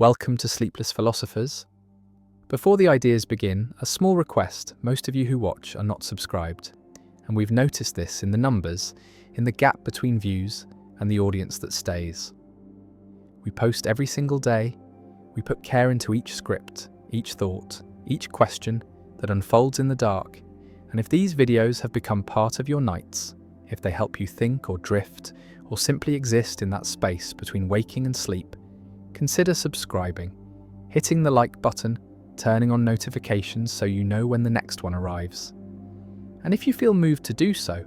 Welcome to Sleepless Philosophers. Before the ideas begin, a small request: most of you who watch are not subscribed, and we've noticed this in the numbers, in the gap between views and the audience that stays. We post every single day, we put care into each script, each thought, each question that unfolds in the dark, and if these videos have become part of your nights, if they help you think or drift, or simply exist in that space between waking and sleep, consider subscribing, hitting the like button, turning on notifications so you know when the next one arrives. And if you feel moved to do so,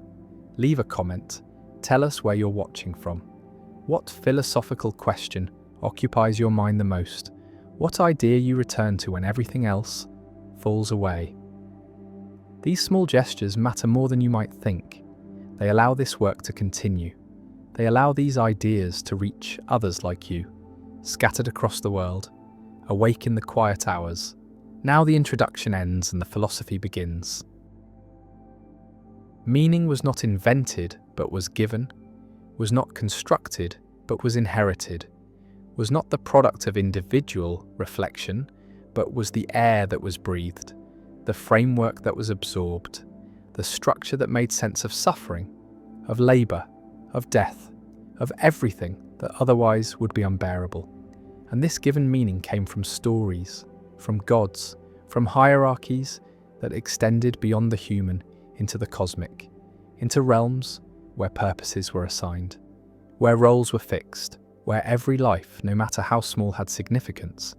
leave a comment, tell us where you're watching from. What philosophical question occupies your mind the most? What idea you return to when everything else falls away? These small gestures matter more than you might think. They allow this work to continue. They allow these ideas to reach others like you, scattered across the world, awake in the quiet hours. Now the introduction ends and the philosophy begins. Meaning was not invented, but was given, was not constructed, but was inherited, was not the product of individual reflection, but was the air that was breathed, the framework that was absorbed, the structure that made sense of suffering, of labor, of death, of everything that otherwise would be unbearable. And this given meaning came from stories, from gods, from hierarchies that extended beyond the human into the cosmic, into realms where purposes were assigned, where roles were fixed, where every life, no matter how small, had significance,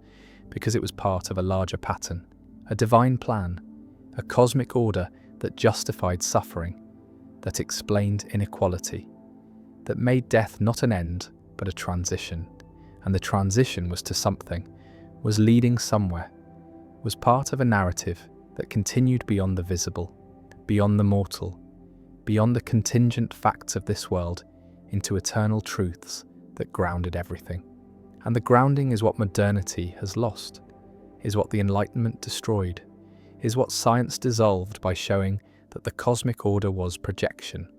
because it was part of a larger pattern, a divine plan, a cosmic order that justified suffering, that explained inequality, that made death not an end, but a transition. And the transition was to something, was leading somewhere, was part of a narrative that continued beyond the visible, beyond the mortal, beyond the contingent facts of this world, into eternal truths that grounded everything. And the grounding is what modernity has lost, is what the Enlightenment destroyed, is what science dissolved by showing that the cosmic order was projection,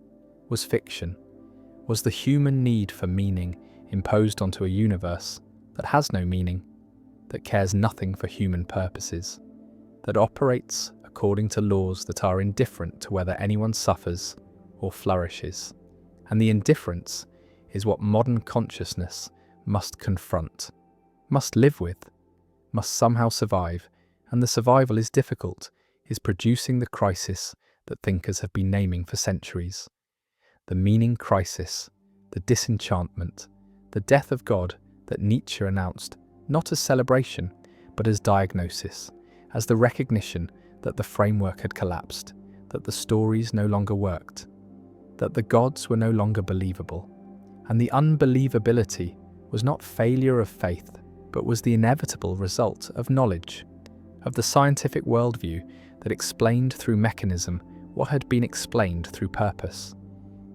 was fiction, was the human need for meaning imposed onto a universe that has no meaning, that cares nothing for human purposes, that operates according to laws that are indifferent to whether anyone suffers or flourishes. And the indifference is what modern consciousness must confront, must live with, must somehow survive, and the survival is difficult, is producing the crisis that thinkers have been naming for centuries. The meaning crisis, the disenchantment, the death of God that Nietzsche announced, not as celebration, but as diagnosis, as the recognition that the framework had collapsed, that the stories no longer worked, that the gods were no longer believable. And the unbelievability was not failure of faith, but was the inevitable result of knowledge, of the scientific worldview that explained through mechanism what had been explained through purpose,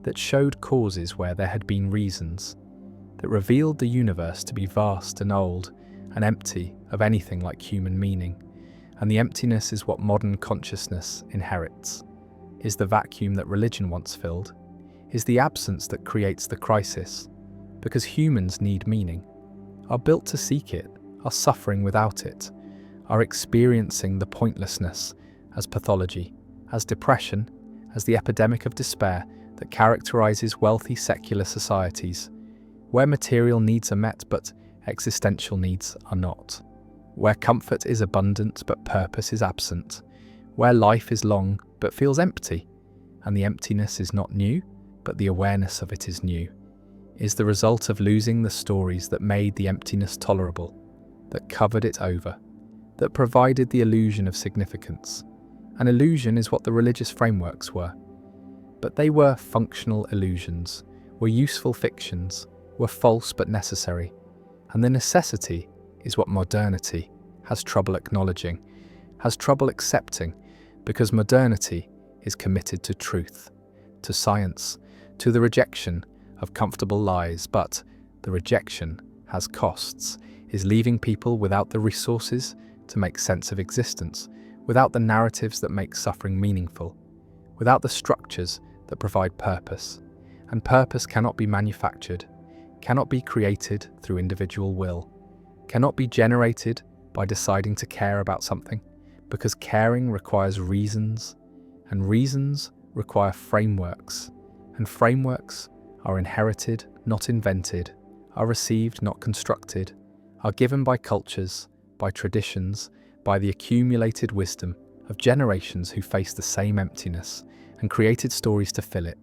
that showed causes where there had been reasons, that revealed the universe to be vast and old and empty of anything like human meaning. And the emptiness is what modern consciousness inherits, is the vacuum that religion once filled, is the absence that creates the crisis, because humans need meaning, are built to seek it, are suffering without it, are experiencing the pointlessness as pathology, as depression, as the epidemic of despair that characterizes wealthy secular societies, where material needs are met but existential needs are not, where comfort is abundant but purpose is absent, where life is long but feels empty, and the emptiness is not new, but the awareness of it is new, is the result of losing the stories that made the emptiness tolerable, that covered it over, that provided the illusion of significance. An illusion is what the religious frameworks were, but they were functional illusions, were useful fictions, were false but necessary, and the necessity is what modernity has trouble acknowledging, has trouble accepting, because modernity is committed to truth, to science, to the rejection of comfortable lies, but the rejection has costs, is leaving people without the resources to make sense of existence, without the narratives that make suffering meaningful, without the structures that provide purpose, and purpose cannot be manufactured, cannot be created through individual will, cannot be generated by deciding to care about something, because caring requires reasons, and reasons require frameworks, and frameworks are inherited, not invented, are received, not constructed, are given by cultures, by traditions, by the accumulated wisdom of generations who faced the same emptiness and created stories to fill it.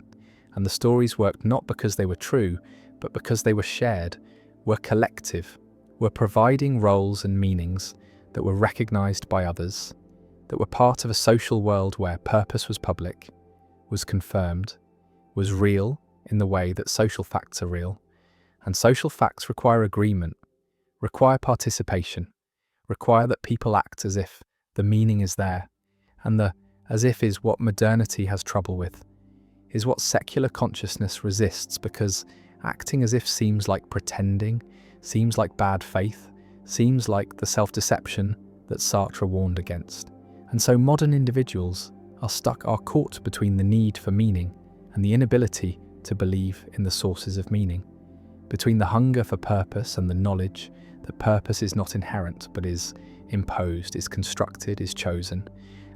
And the stories worked not because they were true, but because they were shared, were collective, were providing roles and meanings that were recognized by others, that were part of a social world where purpose was public, was confirmed, was real in the way that social facts are real. And social facts require agreement, require participation, require that people act as if the meaning is there, and the as if is what modernity has trouble with, is what secular consciousness resists, because acting as if seems like pretending, seems like bad faith, seems like the self-deception that Sartre warned against. And so modern individuals are caught between the need for meaning and the inability to believe in the sources of meaning, between the hunger for purpose and the knowledge that purpose is not inherent but is imposed, is constructed, is chosen.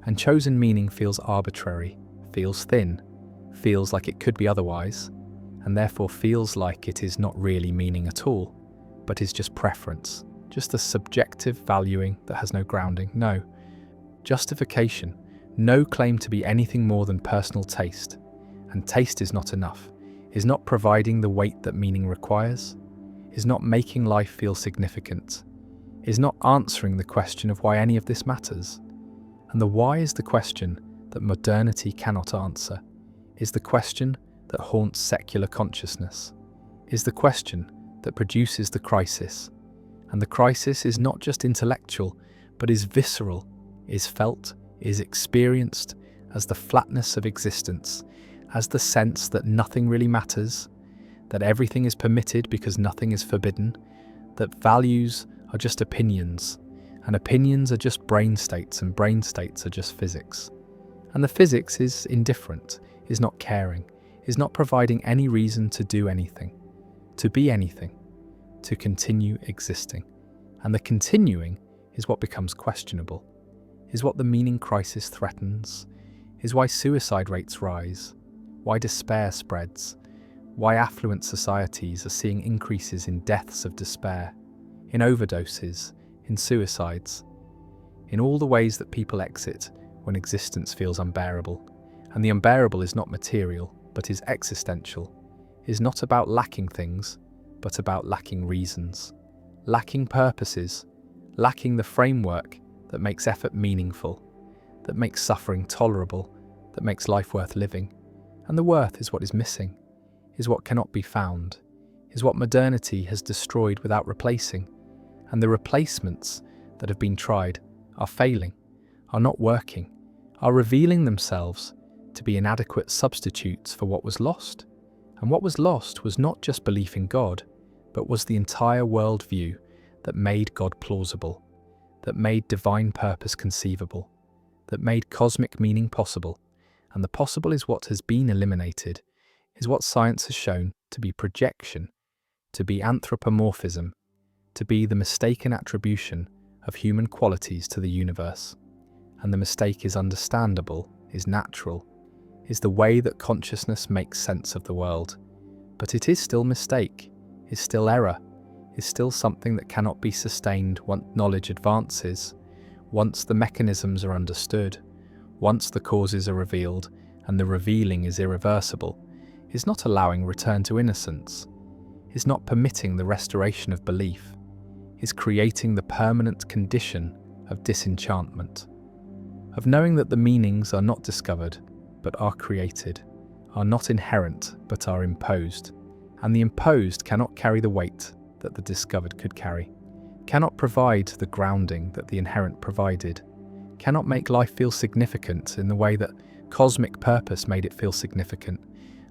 And chosen meaning feels arbitrary, feels thin, feels like it could be otherwise, and therefore feels like it is not really meaning at all, but is just preference, just a subjective valuing that has no grounding, no justification, no claim to be anything more than personal taste. And taste is not enough, is not providing the weight that meaning requires, is not making life feel significant, is not answering the question of why any of this matters. And the why is the question that modernity cannot answer, is the question that haunts secular consciousness, is the question that produces the crisis. And the crisis is not just intellectual, but is visceral, is felt, is experienced as the flatness of existence, as the sense that nothing really matters, that everything is permitted because nothing is forbidden, that values are just opinions, and opinions are just brain states, and brain states are just physics. And the physics is indifferent, is not caring, is not providing any reason to do anything, to be anything, to continue existing. And the continuing is what becomes questionable, is what the meaning crisis threatens, is why suicide rates rise, why despair spreads, why affluent societies are seeing increases in deaths of despair, in overdoses, in suicides, in all the ways that people exit when existence feels unbearable. And the unbearable is not material, but is existential, is not about lacking things, but about lacking reasons, lacking purposes, lacking the framework that makes effort meaningful, that makes suffering tolerable, that makes life worth living. And the worth is what is missing, is what cannot be found, is what modernity has destroyed without replacing. And the replacements that have been tried are failing, are not working, are revealing themselves to be inadequate substitutes for what was lost. And what was lost was not just belief in God, but was the entire worldview that made God plausible, that made divine purpose conceivable, that made cosmic meaning possible. And the possible is what has been eliminated, is what science has shown to be projection, to be anthropomorphism, to be the mistaken attribution of human qualities to the universe. And the mistake is understandable, is natural, is the way that consciousness makes sense of the world. But it is still mistake, is still error, is still something that cannot be sustained once knowledge advances, once the mechanisms are understood, once the causes are revealed and the revealing is irreversible, is not allowing return to innocence, is not permitting the restoration of belief, is creating the permanent condition of disenchantment, of knowing that the meanings are not discovered but are created, are not inherent but are imposed, and the imposed cannot carry the weight that the discovered could carry, cannot provide the grounding that the inherent provided, cannot make life feel significant in the way that cosmic purpose made it feel significant.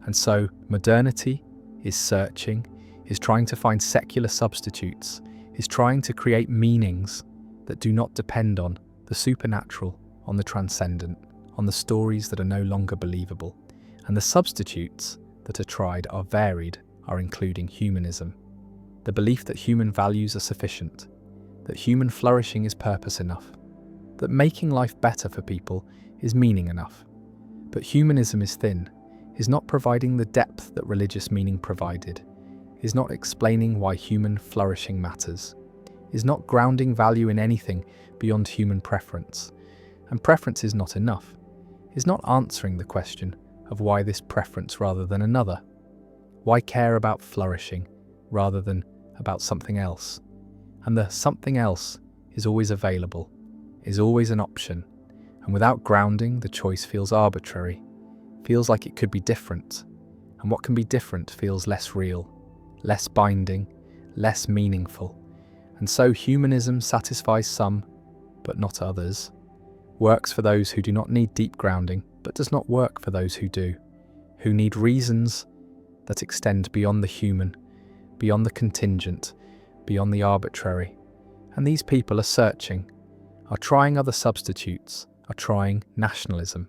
And so modernity is searching, is trying to find secular substitutes, is trying to create meanings that do not depend on the supernatural, on the transcendent, on the stories that are no longer believable. And the substitutes that are tried are varied, are including humanism, the belief that human values are sufficient, that human flourishing is purpose enough, that making life better for people is meaning enough. But humanism is thin, is not providing the depth that religious meaning provided, is not explaining why human flourishing matters, is not grounding value in anything beyond human preference. And preference is not enough, is not answering the question of why this preference rather than another. Why care about flourishing rather than about something else? And the something else is always available, is always an option. And without grounding, the choice feels arbitrary, feels like it could be different. And what can be different feels less real, less binding, less meaningful. And so humanism satisfies some, but not others, works for those who do not need deep grounding, but does not work for those who do, who need reasons that extend beyond the human, beyond the contingent, beyond the arbitrary. And these people are searching, are trying other substitutes, are trying nationalism,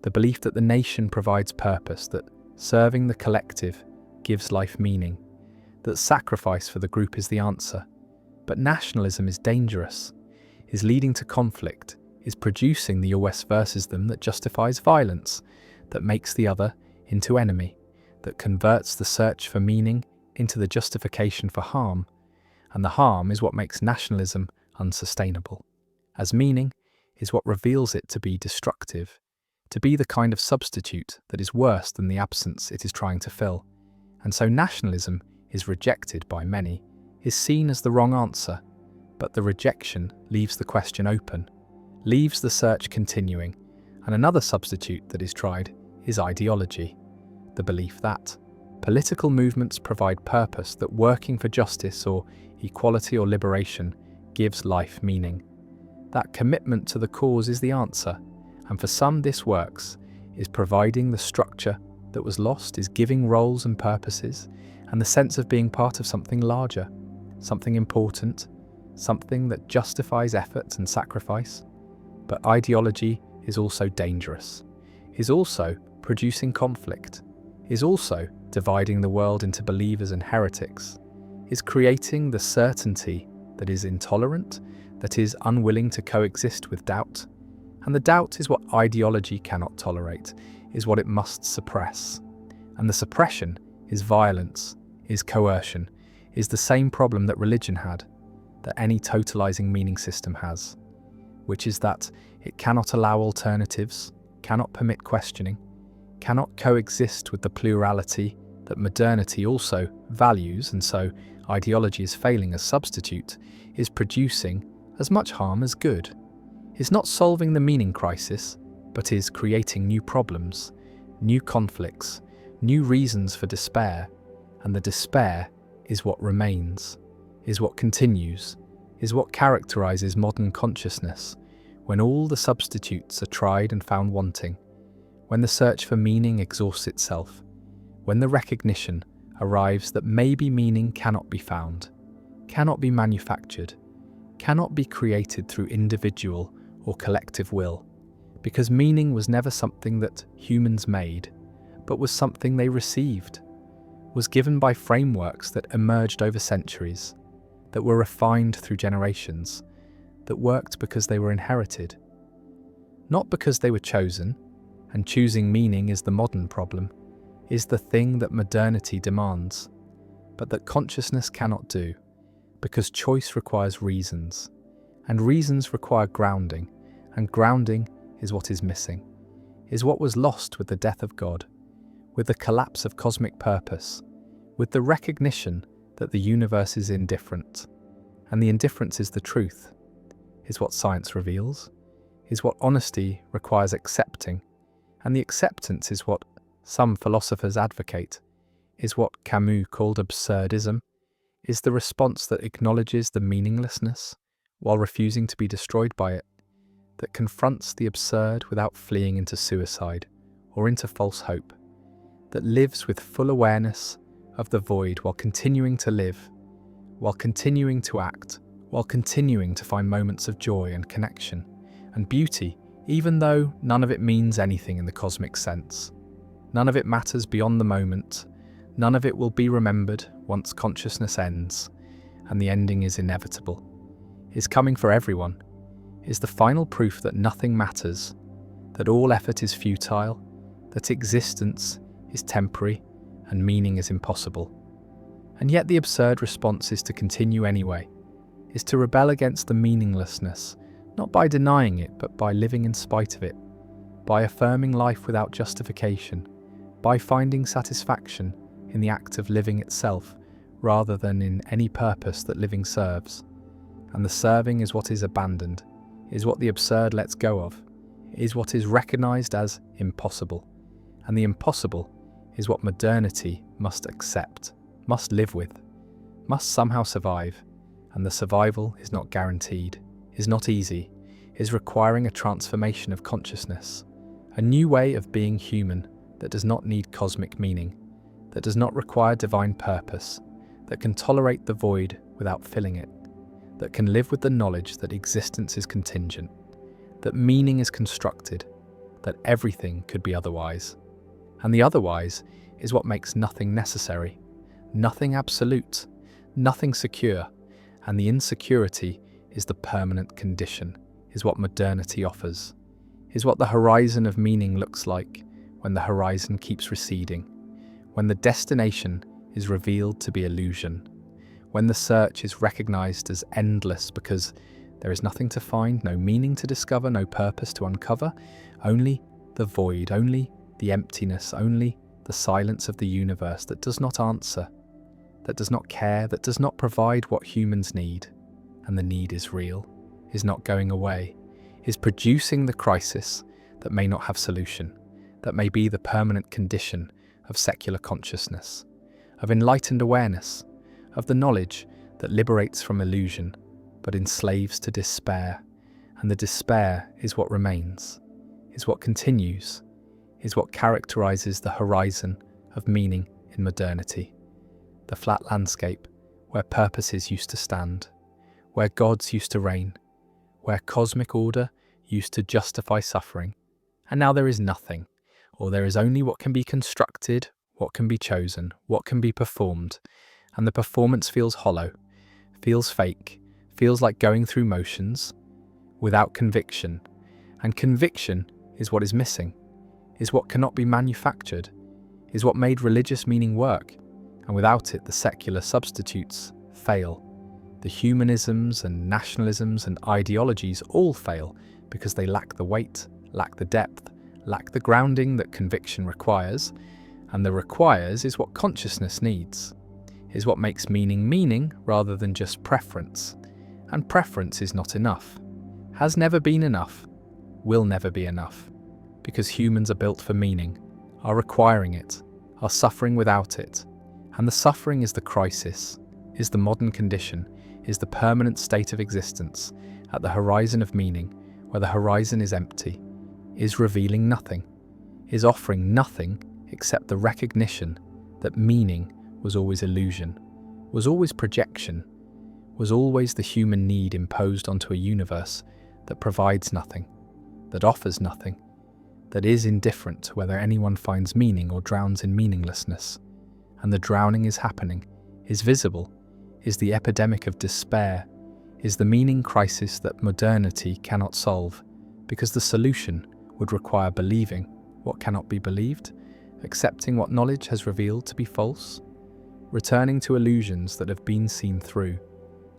the belief that the nation provides purpose, that serving the collective gives life meaning, that sacrifice for the group is the answer. But nationalism is dangerous, is leading to conflict, is producing the us versus them that justifies violence, that makes the other into enemy, that converts the search for meaning into the justification for harm. And the harm is what makes nationalism unsustainable, as meaning is what reveals it to be destructive, to be the kind of substitute that is worse than the absence it is trying to fill. And so nationalism is rejected by many, is seen as the wrong answer, but the rejection leaves the question open, leaves the search continuing. And another substitute that is tried is ideology, the belief that political movements provide purpose, that working for justice or equality or liberation gives life meaning. That commitment to the cause is the answer, and for some this works, is providing the structure that was lost, is giving roles and purposes, and the sense of being part of something larger, something important, something that justifies effort and sacrifice. But ideology is also dangerous, is also producing conflict, is also dividing the world into believers and heretics, is creating the certainty that is intolerant, that is unwilling to coexist with doubt. And the doubt is what ideology cannot tolerate, is what it must suppress. And the suppression is violence, is coercion, is the same problem that religion had, that any totalizing meaning system has, which is that it cannot allow alternatives, cannot permit questioning, cannot coexist with the plurality that modernity also values. And so ideology is failing as substitute, is producing as much harm as good, is not solving the meaning crisis, but is creating new problems, new conflicts, new reasons for despair. And the despair is what remains, is what continues, is what characterizes modern consciousness, when all the substitutes are tried and found wanting, when the search for meaning exhausts itself, when the recognition arrives that maybe meaning cannot be found, cannot be manufactured, cannot be created through individual or collective will, because meaning was never something that humans made, but was something they received, was given by frameworks that emerged over centuries, that were refined through generations, that worked because they were inherited, not because they were chosen. And choosing meaning is the modern problem, is the thing that modernity demands, but that consciousness cannot do, because choice requires reasons, and reasons require grounding, and grounding is what is missing, is what was lost with the death of God, with the collapse of cosmic purpose, with the recognition that the universe is indifferent, and the indifference is the truth, is what science reveals, is what honesty requires accepting, and the acceptance is what some philosophers advocate, is what Camus called absurdism, is the response that acknowledges the meaninglessness while refusing to be destroyed by it, that confronts the absurd without fleeing into suicide or into false hope, that lives with full awareness of the void while continuing to live, while continuing to act, while continuing to find moments of joy and connection and beauty, even though none of it means anything in the cosmic sense. None of it matters beyond the moment. None of it will be remembered once consciousness ends, and the ending is inevitable. is coming for everyone, is the final proof that nothing matters, that all effort is futile, that existence is temporary and meaning is impossible. And yet the absurd response is to continue anyway, is to rebel against the meaninglessness, not by denying it, but by living in spite of it, by affirming life without justification, by finding satisfaction in the act of living itself, rather than in any purpose that living serves. And the serving is what is abandoned, is what the absurd lets go of, is what is recognized as impossible. And the impossible is what modernity must accept, must live with, must somehow survive. And the survival is not guaranteed, is not easy, is requiring a transformation of consciousness, a new way of being human that does not need cosmic meaning, that does not require divine purpose, that can tolerate the void without filling it, that can live with the knowledge that existence is contingent, that meaning is constructed, that everything could be otherwise. And the otherwise is what makes nothing necessary, nothing absolute, nothing secure, and the insecurity is the permanent condition, is what modernity offers, is what the horizon of meaning looks like when the horizon keeps receding, when the destination is revealed to be illusion, when the search is recognized as endless because there is nothing to find, no meaning to discover, no purpose to uncover, only the void, only the emptiness, only the silence of the universe that does not answer, that does not care, that does not provide what humans need. And the need is real, is not going away, is producing the crisis that may not have solution, that may be the permanent condition of secular consciousness, of enlightened awareness, of the knowledge that liberates from illusion, but enslaves to despair. And the despair is what remains, is what continues, is what characterizes the horizon of meaning in modernity. The flat landscape where purposes used to stand, where gods used to reign, where cosmic order used to justify suffering. And now there is nothing, or there is only what can be constructed, what can be chosen, what can be performed, and the performance feels hollow, feels fake, feels like going through motions, without conviction. And conviction is what is missing, is what cannot be manufactured, is what made religious meaning work, and without it the secular substitutes fail. The humanisms and nationalisms and ideologies all fail because they lack the weight, lack the depth, lack the grounding that conviction requires, and the requires is what consciousness needs, is what makes meaning meaning rather than just preference. And preference is not enough, has never been enough, will never be enough, because humans are built for meaning, are requiring it, are suffering without it. And the suffering is the crisis, is the modern condition, is the permanent state of existence at the horizon of meaning, where the horizon is empty, is revealing nothing, is offering nothing except the recognition that meaning was always illusion, was always projection, was always the human need imposed onto a universe that provides nothing, that offers nothing, that is indifferent to whether anyone finds meaning or drowns in meaninglessness. And the drowning is happening, is visible, is the epidemic of despair, is the meaning crisis that modernity cannot solve, because the solution would require believing what cannot be believed, accepting what knowledge has revealed to be false, returning to illusions that have been seen through.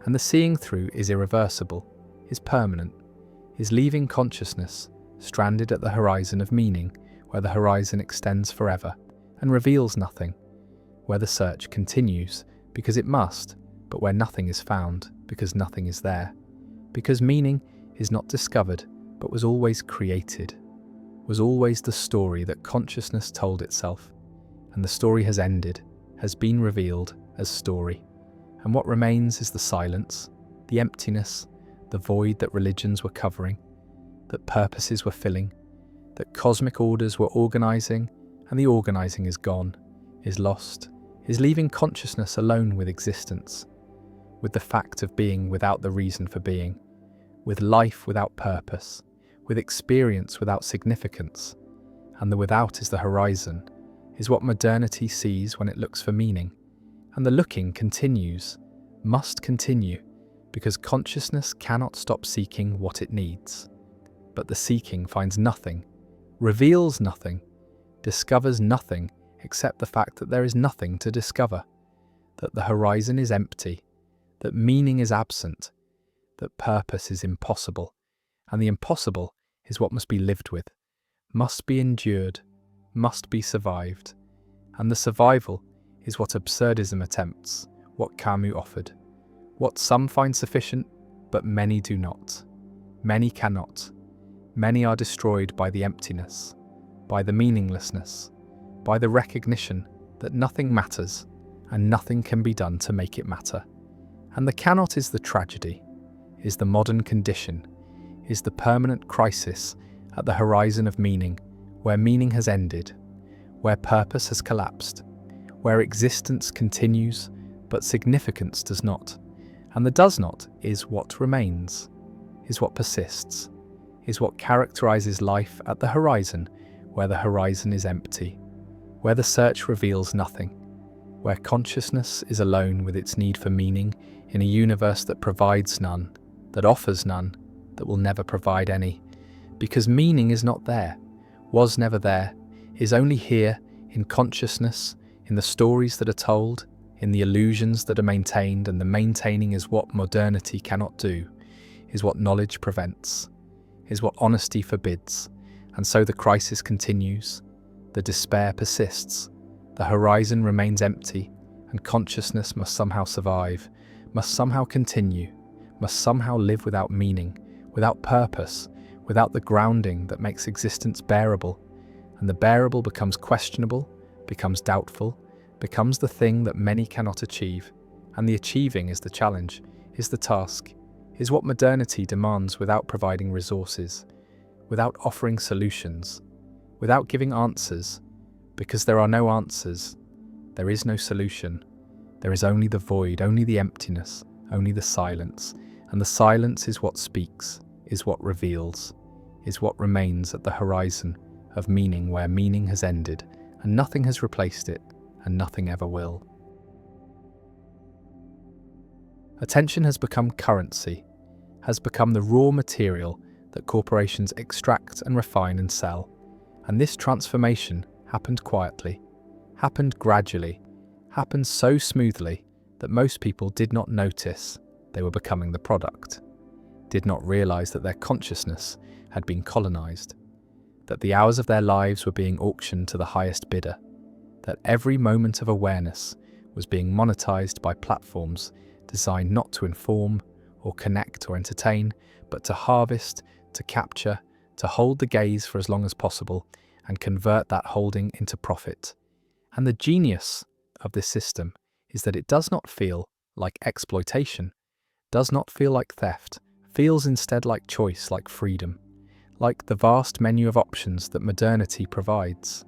And the seeing through is irreversible, is permanent, is leaving consciousness stranded at the horizon of meaning, where the horizon extends forever and reveals nothing, where the search continues because it must, but where nothing is found because nothing is there, because meaning is not discovered but was always created, was always the story that consciousness told itself, and the story has ended, has been revealed as story. And what remains is the silence, the emptiness, the void that religions were covering, that purposes were filling, that cosmic orders were organizing, and the organizing is gone, is lost, is leaving consciousness alone with existence, with the fact of being without the reason for being, with life without purpose, with experience without significance. And the without is the horizon, is what modernity sees when it looks for meaning. And the looking continues, must continue, because consciousness cannot stop seeking what it needs. But the seeking finds nothing, reveals nothing, discovers nothing except the fact that there is nothing to discover, that the horizon is empty, that meaning is absent, that purpose is impossible, and the impossible is what must be lived with, must be endured, must be survived, and the survival is what absurdism attempts, what Camus offered, what some find sufficient, but many do not. Many cannot. Many are destroyed by the emptiness, by the meaninglessness, by the recognition that nothing matters and nothing can be done to make it matter. And the cannot is the tragedy, is the modern condition, is the permanent crisis at the horizon of meaning, where meaning has ended, where purpose has collapsed, where existence continues but significance does not. And the does not is what remains, is what persists, is what characterizes life at the horizon, where the horizon is empty, where the search reveals nothing, where consciousness is alone with its need for meaning in a universe that provides none, that offers none, that will never provide any, because meaning is not there, was never there, is only here in consciousness, in the stories that are told, in the illusions that are maintained, and the maintaining is what modernity cannot do, is what knowledge prevents, is what honesty forbids, and so the crisis continues, the despair persists, the horizon remains empty, and consciousness must somehow survive, must somehow continue, must somehow live without meaning, without purpose, without the grounding that makes existence bearable, and the bearable becomes questionable, becomes doubtful, becomes the thing that many cannot achieve, and the achieving is the challenge, is the task, is what modernity demands without providing resources, without offering solutions, without giving answers, because there are no answers, there is no solution, there is only the void, only the emptiness, only the silence, and the silence is what speaks, is what reveals, is what remains at the horizon of meaning where meaning has ended, and nothing has replaced it, and nothing ever will. Attention has become currency, has become the raw material that corporations extract and refine and sell. And this transformation happened quietly, happened gradually, happened so smoothly that most people did not notice they were becoming the product, did not realize that their consciousness had been colonized, that the hours of their lives were being auctioned to the highest bidder, that every moment of awareness was being monetized by platforms designed not to inform or connect or entertain, but to harvest, to capture, to hold the gaze for as long as possible and convert that holding into profit. And the genius of this system is that it does not feel like exploitation, does not feel like theft, feels instead like choice, like freedom, like the vast menu of options that modernity provides.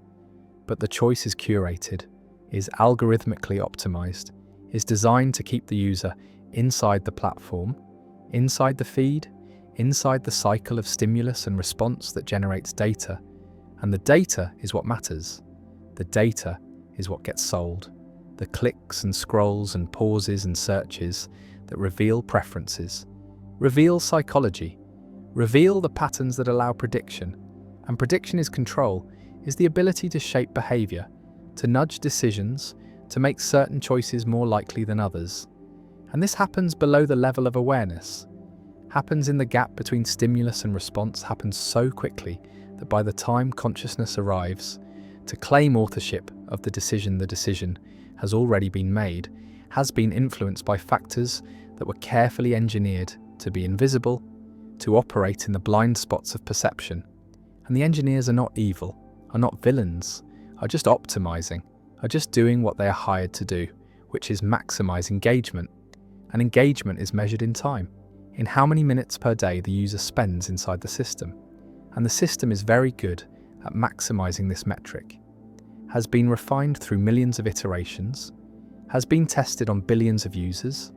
But the choice is curated, is algorithmically optimized, is designed to keep the user inside the platform, inside the feed, inside the cycle of stimulus and response that generates data. And the data is what matters. The data is what gets sold. The clicks and scrolls and pauses and searches that reveal preferences, reveal psychology, reveal the patterns that allow prediction. And prediction is control, is the ability to shape behavior, to nudge decisions, to make certain choices more likely than others. And this happens below the level of awareness, happens in the gap between stimulus and response, happens so quickly that by the time consciousness arrives to claim authorship of the decision has already been made, has been influenced by factors that were carefully engineered to be invisible, to operate in the blind spots of perception. And the engineers are not evil, are not villains, are just optimizing, are just doing what they are hired to do, which is maximize engagement. And engagement is measured in time, in how many minutes per day the user spends inside the system. And the system is very good at maximizing this metric, has been refined through millions of iterations, has been tested on billions of users,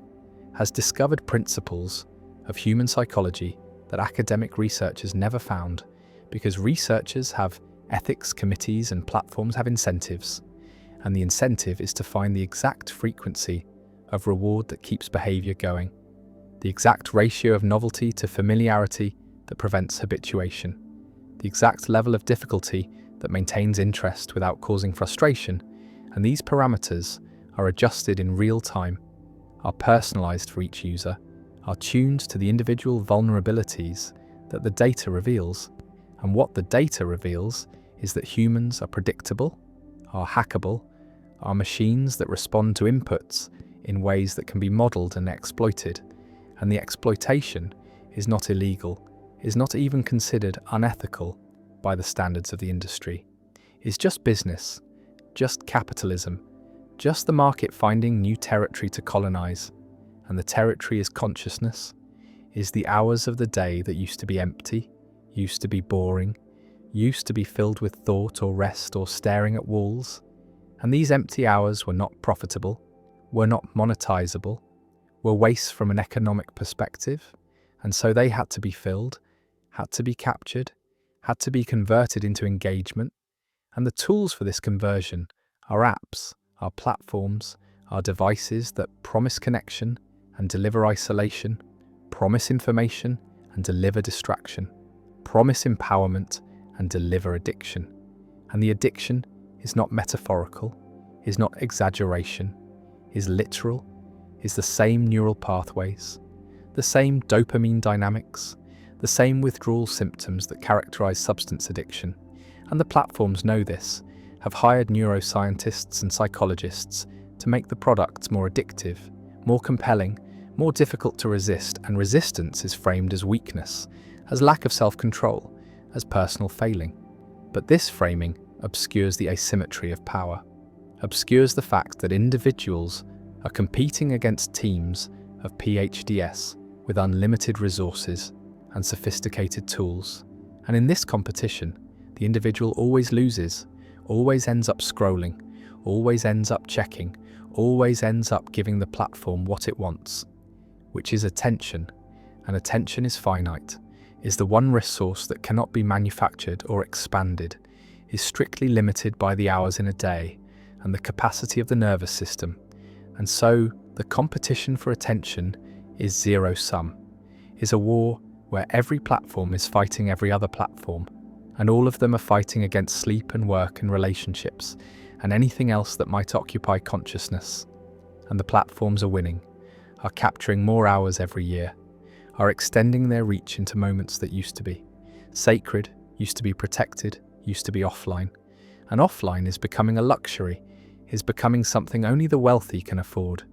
has discovered principles of human psychology that academic researchers never found, because researchers have ethics committees and platforms have incentives, and the incentive is to find the exact frequency of reward that keeps behavior going. the exact ratio of novelty to familiarity that prevents habituation, the exact level of difficulty that maintains interest without causing frustration, and these parameters are adjusted in real time, are personalized for each user, are tuned to the individual vulnerabilities that the data reveals. And what the data reveals is that humans are predictable, are hackable, are machines that respond to inputs in ways that can be modeled and exploited. And the exploitation is not illegal, is not even considered unethical by the standards of the industry. It's just business, just capitalism, just the market finding new territory to colonize. And the territory is consciousness, is the hours of the day that used to be empty, used to be boring, used to be filled with thought or rest or staring at walls. And these empty hours were not profitable, were not monetizable, were waste from an economic perspective, and so they had to be filled, had to be captured, had to be converted into engagement. And the tools for this conversion are apps, are platforms, are devices that promise connection and deliver isolation, promise information and deliver distraction, promise empowerment and deliver addiction. And the addiction is not metaphorical, is not exaggeration, is literal, is the same neural pathways, the same dopamine dynamics, the same withdrawal symptoms that characterize substance addiction. And the platforms know this, have hired neuroscientists and psychologists to make the products more addictive, more compelling, more difficult to resist, and resistance is framed as weakness, as lack of self-control, as personal failing. But this framing obscures the asymmetry of power, obscures the fact that individuals are competing against teams of PhDs with unlimited resources and sophisticated tools. And in this competition, the individual always loses, always ends up scrolling, always ends up checking, always ends up giving the platform what it wants, which is attention. And attention is finite, is the one resource that cannot be manufactured or expanded, is strictly limited by the hours in a day and the capacity of the nervous system. And so the competition for attention is zero-sum, is a war where every platform is fighting every other platform, and all of them are fighting against sleep and work and relationships and anything else that might occupy consciousness. And the platforms are winning, are capturing more hours every year, are extending their reach into moments that used to be sacred, used to be protected, used to be offline. And offline is becoming a luxury, is becoming something only the wealthy can afford,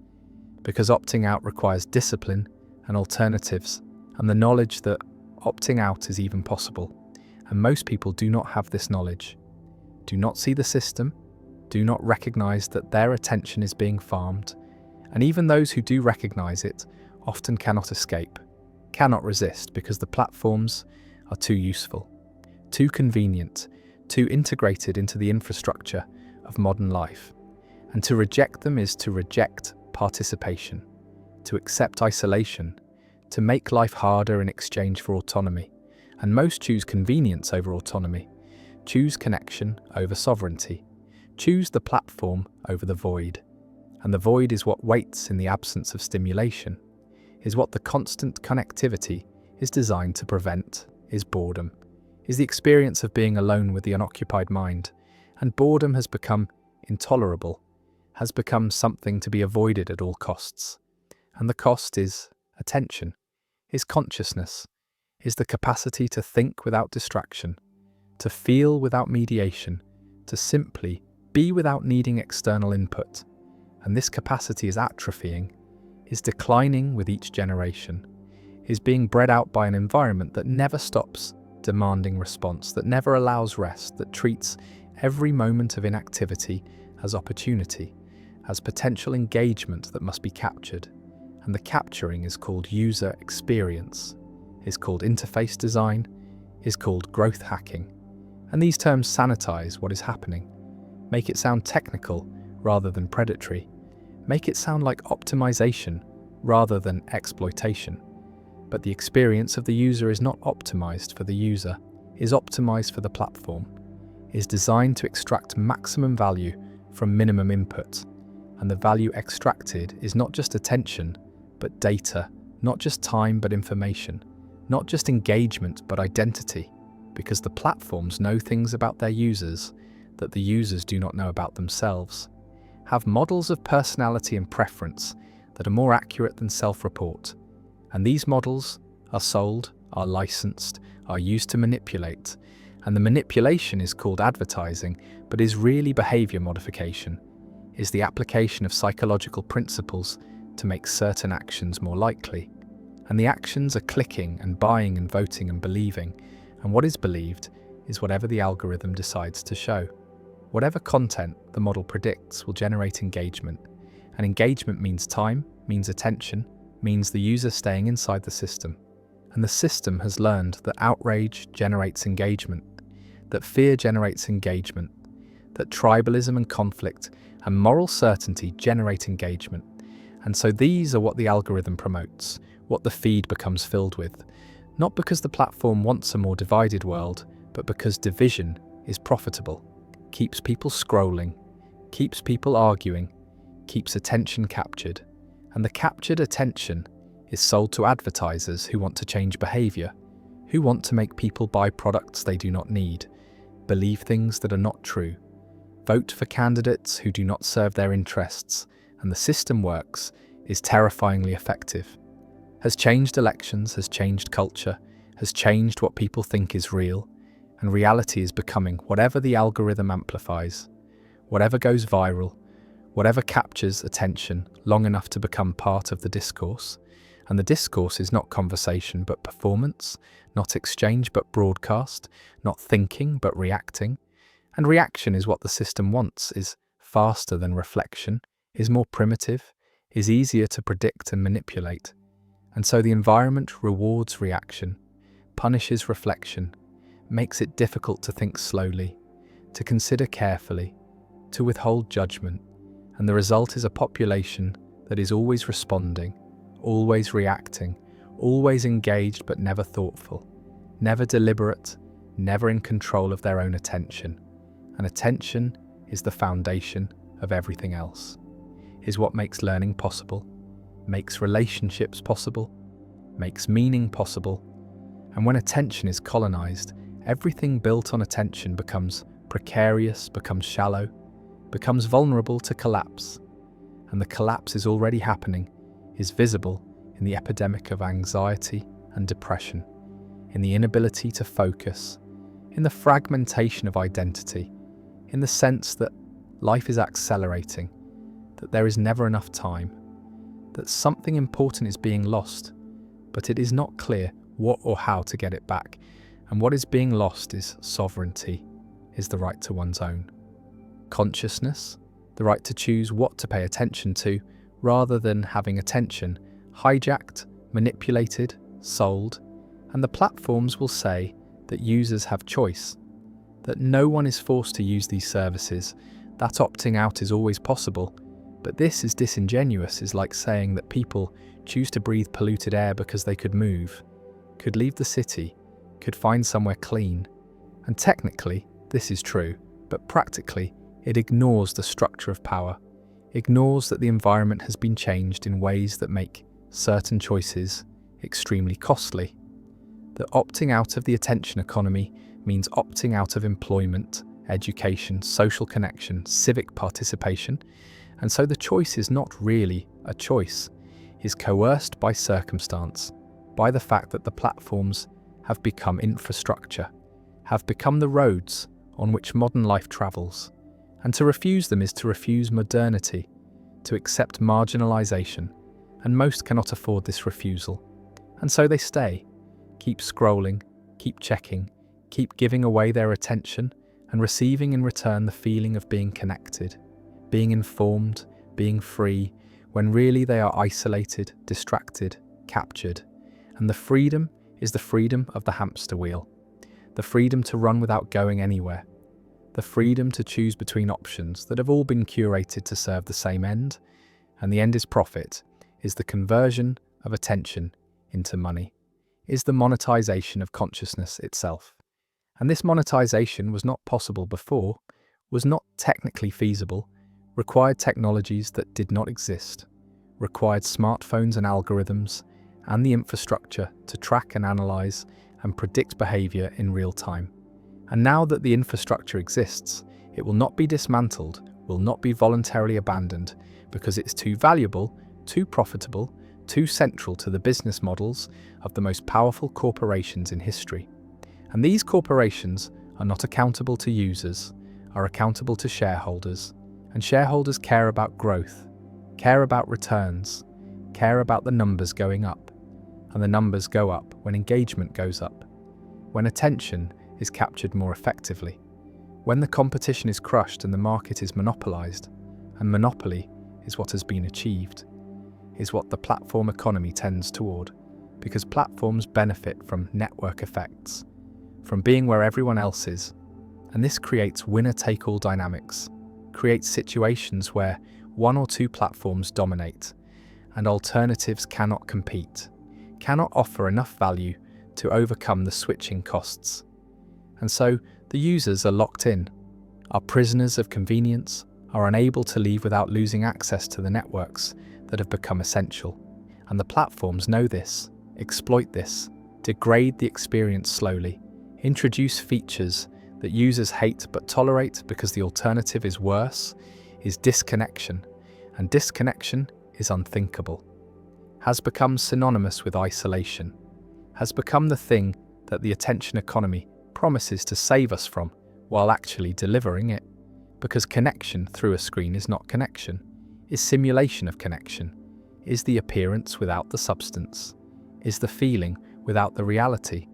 because opting out requires discipline and alternatives and the knowledge that opting out is even possible. And most people do not have this knowledge, do not see the system, do not recognize that their attention is being farmed. And even those who do recognize it often cannot escape, cannot resist, because the platforms are too useful, too convenient, too integrated into the infrastructure of modern life. And to reject them is to reject participation, to accept isolation, to make life harder in exchange for autonomy. And most choose convenience over autonomy, choose connection over sovereignty, choose the platform over the void. And the void is what waits in the absence of stimulation, is what the constant connectivity is designed to prevent, is boredom, is the experience of being alone with the unoccupied mind. And boredom has become intolerable, has become something to be avoided at all costs. And the cost is attention, is consciousness, is the capacity to think without distraction, to feel without mediation, to simply be without needing external input. And this capacity is atrophying, is declining with each generation, is being bred out by an environment that never stops demanding response, that never allows rest, that treats every moment of inactivity as opportunity, as potential engagement that must be captured. And the capturing is called user experience, is called interface design, is called growth hacking. And these terms sanitize what is happening, make it sound technical rather than predatory, make it sound like optimization rather than exploitation. But the experience of the user is not optimized for the user, is optimized for the platform, is designed to extract maximum value from minimum input. And the value extracted is not just attention, but data, Not just time, but information. Not just engagement, but identity. Because the platforms know things about their users that the users do not know about themselves. Have models of personality and preference that are more accurate than self-report. And these models are sold, are licensed, are used to manipulate. And the manipulation is called advertising, but is really behavior modification, is the application of psychological principles to make certain actions more likely. And the actions are clicking and buying and voting and believing, and what is believed is whatever the algorithm decides to show. Whatever content the model predicts will generate engagement, and engagement means time, means attention, means the user staying inside the system. And the system has learned that outrage generates engagement, that fear generates engagement, that tribalism and conflict and moral certainty generate engagement. And so these are what the algorithm promotes, what the feed becomes filled with, not because the platform wants a more divided world, but because division is profitable, keeps people scrolling, keeps people arguing, keeps attention captured. And the captured attention is sold to advertisers who want to change behavior, who want to make people buy products they do not need, believe things that are not true, vote for candidates who do not serve their interests, and the system works, is terrifyingly effective. Has changed elections, has changed culture, has changed what people think is real, and reality is becoming whatever the algorithm amplifies, whatever goes viral, whatever captures attention long enough to become part of the discourse. And the discourse is not conversation but performance, not exchange but broadcast, not thinking but reacting. And reaction is what the system wants, is faster than reflection, is more primitive, is easier to predict and manipulate. And so the environment rewards reaction, punishes reflection, makes it difficult to think slowly, to consider carefully, to withhold judgment. And the result is a population that is always responding, always reacting, always engaged but never thoughtful, never deliberate, never in control of their own attention. And attention is the foundation of everything else, is what makes learning possible, makes relationships possible, makes meaning possible. And when attention is colonized, everything built on attention becomes precarious, becomes shallow, becomes vulnerable to collapse. And the collapse is already happening, is visible in the epidemic of anxiety and depression, in the inability to focus, in the fragmentation of identity, in the sense that life is accelerating, that there is never enough time, that something important is being lost, but it is not clear what or how to get it back. And what is being lost is sovereignty, is the right to one's own consciousness, the right to choose what to pay attention to, rather than having attention hijacked, manipulated, sold. And the platforms will say that users have choice, that no one is forced to use these services, that opting out is always possible. But this is disingenuous, is like saying that people choose to breathe polluted air because they could move, could leave the city, could find somewhere clean. And technically, this is true, but practically, it ignores the structure of power, ignores that the environment has been changed in ways that make certain choices extremely costly. That opting out of the attention economy means opting out of employment, education, social connection, civic participation. And so the choice is not really a choice, is coerced by circumstance, by the fact that the platforms have become infrastructure, have become the roads on which modern life travels. And to refuse them is to refuse modernity, to accept marginalization, and most cannot afford this refusal. And so they stay, keep scrolling, keep checking, keep giving away their attention, and receiving in return the feeling of being connected, being informed, being free, when really they are isolated, distracted, captured. And the freedom is the freedom of the hamster wheel, the freedom to run without going anywhere, the freedom to choose between options that have all been curated to serve the same end, and the end is profit, is the conversion of attention into money, is the monetization of consciousness itself. And this monetization was not possible before, was not technically feasible, required technologies that did not exist, required smartphones and algorithms, and the infrastructure to track and analyze and predict behavior in real time. And now that the infrastructure exists, it will not be dismantled, will not be voluntarily abandoned, because it's too valuable, too profitable, too central to the business models of the most powerful corporations in history. And these corporations are not accountable to users, are accountable to shareholders. And shareholders care about growth, care about returns, care about the numbers going up. And the numbers go up when engagement goes up, when attention is captured more effectively, when the competition is crushed and the market is monopolized. And monopoly is what has been achieved, is what the platform economy tends toward, because platforms benefit from network effects, from being where everyone else is. And this creates winner-take-all dynamics, creates situations where one or two platforms dominate, and alternatives cannot compete, cannot offer enough value to overcome the switching costs. And so the users are locked in, are prisoners of convenience, are unable to leave without losing access to the networks that have become essential. And the platforms know this, exploit this, degrade the experience slowly, introduce features that users hate but tolerate because the alternative is worse, is disconnection. And disconnection is unthinkable, has become synonymous with isolation, has become the thing that the attention economy promises to save us from while actually delivering it. Because connection through a screen is not connection, is simulation of connection, is the appearance without the substance, is the feeling without the reality.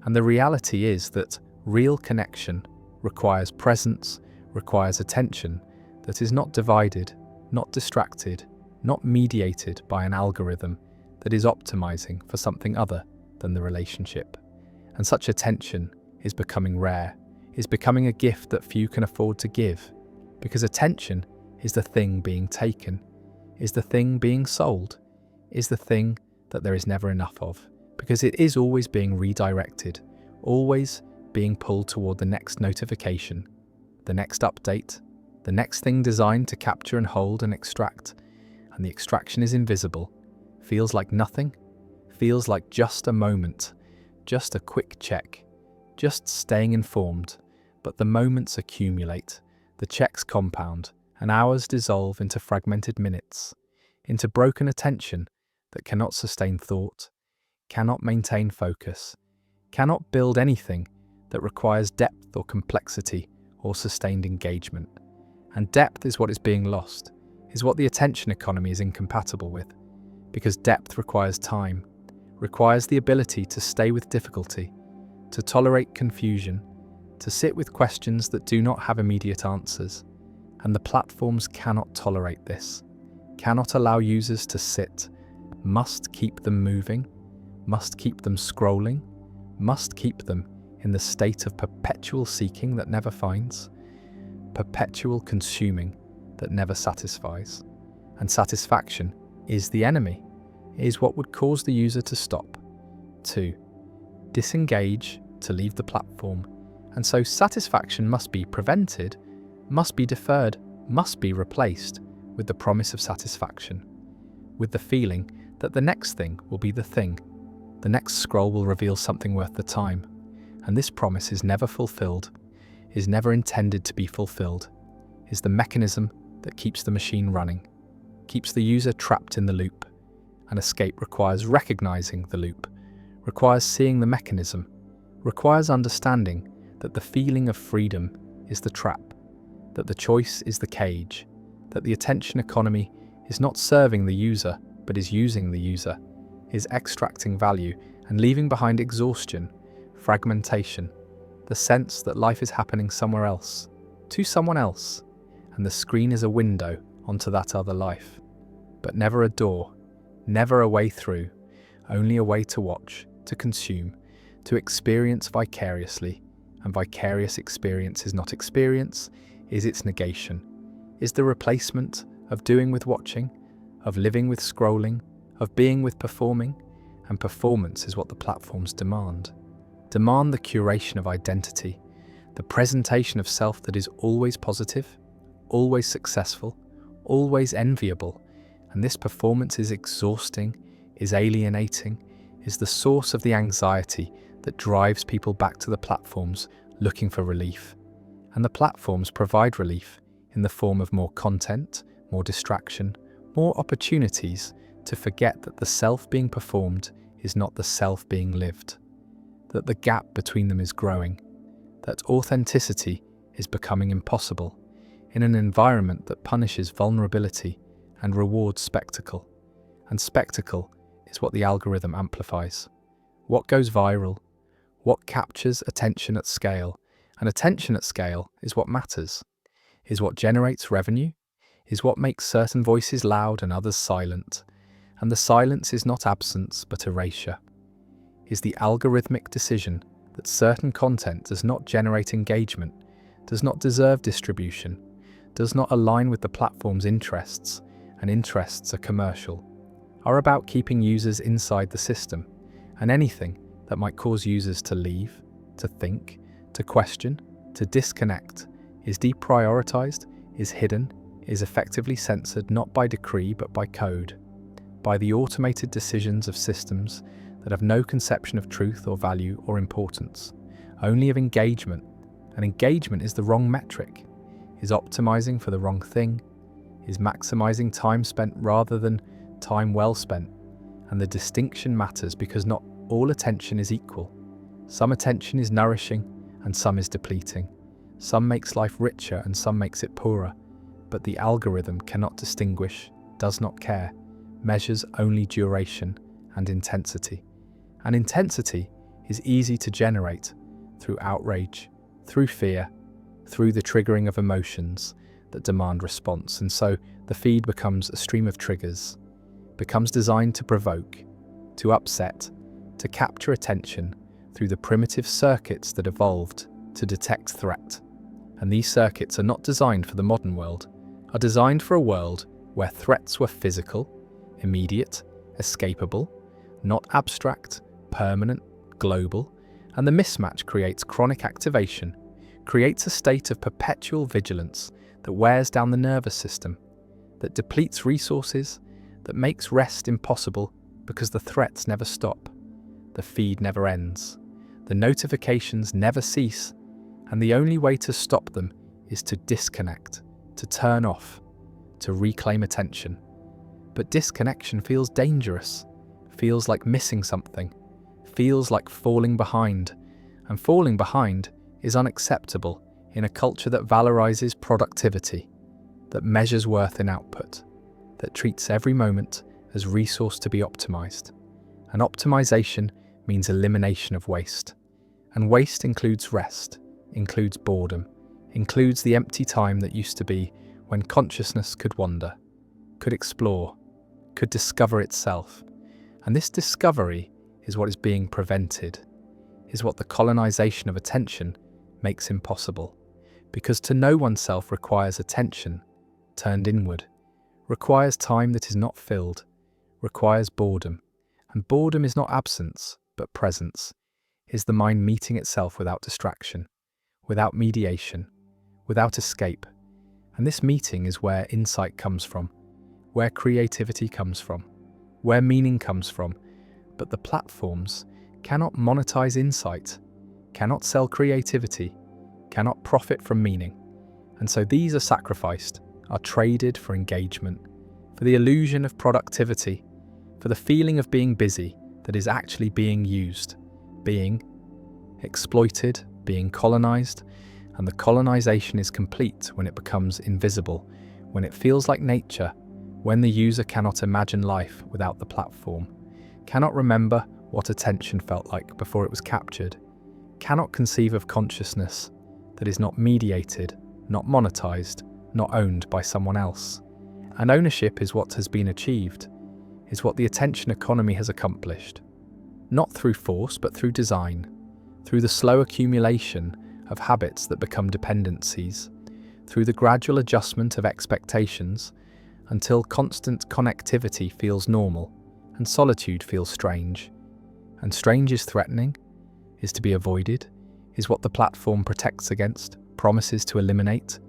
And the reality is that real connection requires presence, requires attention that is not divided, not distracted, not mediated by an algorithm that is optimizing for something other than the relationship. And such attention is becoming rare, is becoming a gift that few can afford to give, because attention is the thing being taken, is the thing being sold, is the thing that there is never enough of, because it is always being redirected, always being pulled toward the next notification, the next update, the next thing designed to capture and hold and extract. And the extraction is invisible, feels like nothing, feels like just a moment, just a quick check, just staying informed. But the moments accumulate, the checks compound, and hours dissolve into fragmented minutes, into broken attention that cannot sustain thought, cannot maintain focus, cannot build anything that requires depth or complexity or sustained engagement. And depth is what is being lost, is what the attention economy is incompatible with, because depth requires time, requires the ability to stay with difficulty, to tolerate confusion, to sit with questions that do not have immediate answers. And the platforms cannot tolerate this, cannot allow users to sit, must keep them moving, must keep them scrolling, must keep them in the state of perpetual seeking that never finds, perpetual consuming that never satisfies. And satisfaction is the enemy, is what would cause the user to stop, to disengage, to leave the platform. And so satisfaction must be prevented, must be deferred, must be replaced with the promise of satisfaction, with the feeling that the next thing will be the thing, the next scroll will reveal something worth the time. And this promise is never fulfilled, is never intended to be fulfilled, is the mechanism that keeps the machine running, keeps the user trapped in the loop. And escape requires recognizing the loop, requires seeing the mechanism, requires understanding that the feeling of freedom is the trap, that the choice is the cage, that the attention economy is not serving the user but is using the user, is extracting value and leaving behind exhaustion, fragmentation, the sense that life is happening somewhere else, to someone else, and the screen is a window onto that other life, but never a door, never a way through, only a way to watch, to consume, to experience vicariously. And vicarious experience is not experience, is its negation, is the replacement of doing with watching, of living with scrolling, of being with performing. And performance is what the platforms demand. Demand the curation of identity, the presentation of self that is always positive, always successful, always enviable. And this performance is exhausting, is alienating, is the source of the anxiety that drives people back to the platforms looking for relief. And the platforms provide relief in the form of more content, more distraction, more opportunities to forget that the self being performed is not the self being lived, that the gap between them is growing, that authenticity is becoming impossible in an environment that punishes vulnerability and rewards spectacle. And spectacle is what the algorithm amplifies. What goes viral, what captures attention at scale, and attention at scale is what matters, is what generates revenue, is what makes certain voices loud and others silent. And the silence is not absence but erasure, is the algorithmic decision that certain content does not generate engagement, does not deserve distribution, does not align with the platform's interests, and interests are commercial, are about keeping users inside the system, and anything that might cause users to leave, to think, to question, to disconnect, is deprioritized, is hidden, is effectively censored not by decree but by code, by the automated decisions of systems that have no conception of truth or value or importance, only of engagement. And engagement is the wrong metric, is optimizing for the wrong thing, is maximizing time spent rather than time well spent. And the distinction matters because not all attention is equal. Some attention is nourishing and some is depleting. Some makes life richer and some makes it poorer. But the algorithm cannot distinguish, does not care, measures only duration and intensity. And intensity is easy to generate through outrage, through fear, through the triggering of emotions that demand response. And so the feed becomes a stream of triggers, becomes designed to provoke, to upset, to capture attention through the primitive circuits that evolved to detect threat. And these circuits are not designed for the modern world, are designed for a world where threats were physical, immediate, escapable, not abstract, permanent, global, and the mismatch creates chronic activation, creates a state of perpetual vigilance that wears down the nervous system, that depletes resources, that makes rest impossible because the threats never stop, the feed never ends, the notifications never cease, and the only way to stop them is to disconnect, to turn off, to reclaim attention. But disconnection feels dangerous, feels like missing something, feels like falling behind, and falling behind is unacceptable in a culture that valorizes productivity, that measures worth in output, that treats every moment as resource to be optimized. And optimization means elimination of waste. And waste includes rest, includes boredom, includes the empty time that used to be when consciousness could wander, could explore, could discover itself. And this discovery is what is being prevented, is what the colonization of attention makes impossible. Because to know oneself requires attention turned inward, requires time that is not filled, requires boredom. And boredom is not absence, but presence, is the mind meeting itself without distraction, without mediation, without escape. And this meeting is where insight comes from, where creativity comes from, where meaning comes from. But the platforms cannot monetize insight, cannot sell creativity, cannot profit from meaning. And so these are sacrificed, are traded for engagement, for the illusion of productivity, for the feeling of being busy that is actually being used, being exploited, being colonized. And the colonization is complete when it becomes invisible, when it feels like nature, when the user cannot imagine life without the platform, cannot remember what attention felt like before it was captured, cannot conceive of consciousness that is not mediated, not monetized, not owned by someone else. And ownership is what has been achieved, is what the attention economy has accomplished, not through force but through design, through the slow accumulation of habits that become dependencies, through the gradual adjustment of expectations until constant connectivity feels normal and solitude feels strange. And strange is threatening, is to be avoided, is what the platform protects against, promises to eliminate,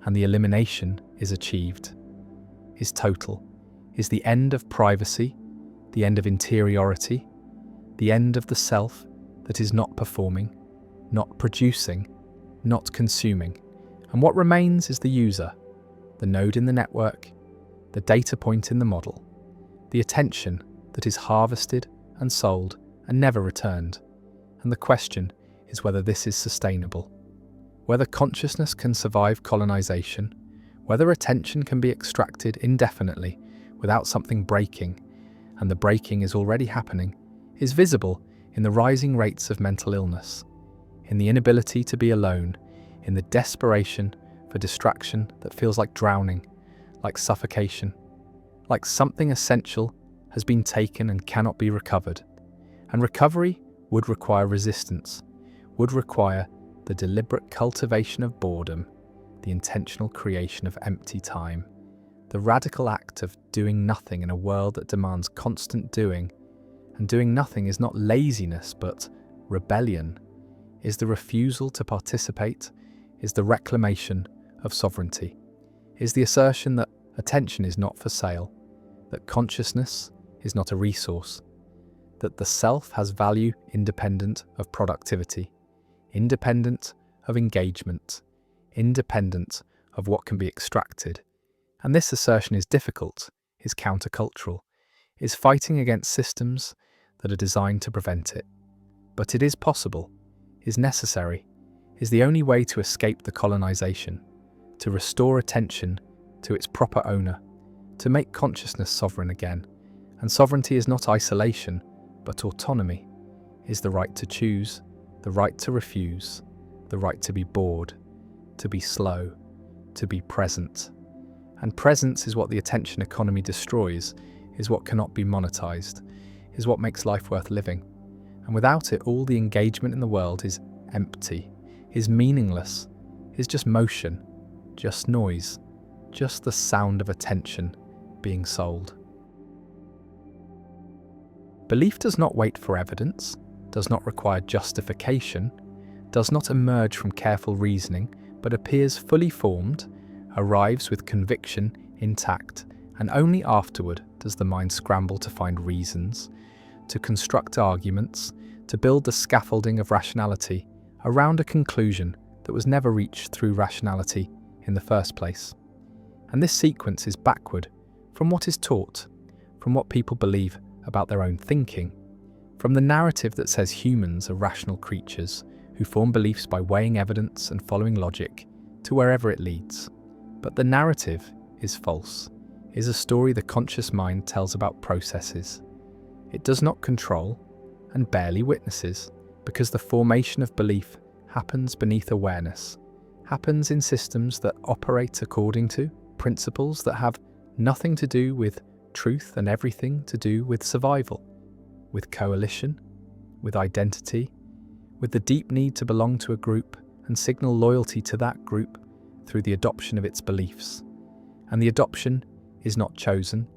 and the elimination is achieved, is total, is the end of privacy, the end of interiority, the end of the self that is not performing, not producing, not consuming. And what remains is the user, the node in the network, the data point in the model, the attention that is harvested and sold and never returned. And the question is whether this is sustainable, whether consciousness can survive colonization, whether attention can be extracted indefinitely without something breaking, and the breaking is already happening, is visible in the rising rates of mental illness, in the inability to be alone, in the desperation for distraction that feels like drowning, like suffocation, like something essential has been taken and cannot be recovered. And recovery would require resistance, would require the deliberate cultivation of boredom, the intentional creation of empty time, the radical act of doing nothing in a world that demands constant doing. And doing nothing is not laziness, but rebellion, is the refusal to participate, is the reclamation of sovereignty, is the assertion that attention is not for sale, that consciousness is not a resource, that the self has value independent of productivity, independent of engagement, independent of what can be extracted. And this assertion is difficult, is countercultural, is fighting against systems that are designed to prevent it. But it is possible, is necessary, is the only way to escape the colonization, to restore attention to its proper owner, to make consciousness sovereign again. And sovereignty is not isolation, but autonomy, is the right to choose, the right to refuse, the right to be bored, to be slow, to be present. And presence is what the attention economy destroys, is what cannot be monetized, is what makes life worth living. And without it, all the engagement in the world is empty, is meaningless, is just motion, just noise, just the sound of attention being sold. Belief does not wait for evidence, does not require justification, does not emerge from careful reasoning, but appears fully formed, arrives with conviction intact, and only afterward does the mind scramble to find reasons, to construct arguments, to build the scaffolding of rationality around a conclusion that was never reached through rationality in the first place. And this sequence is backward from what is taught, from what people believe about their own thinking, from the narrative that says humans are rational creatures who form beliefs by weighing evidence and following logic to wherever it leads. But the narrative is false, is a story the conscious mind tells about processes. It does not control and barely witnesses, because the formation of belief happens beneath awareness, happens in systems that operate according to principles that have nothing to do with truth and everything to do with survival, with coalition, with identity, with the deep need to belong to a group and signal loyalty to that group through the adoption of its beliefs. And the adoption is not chosen,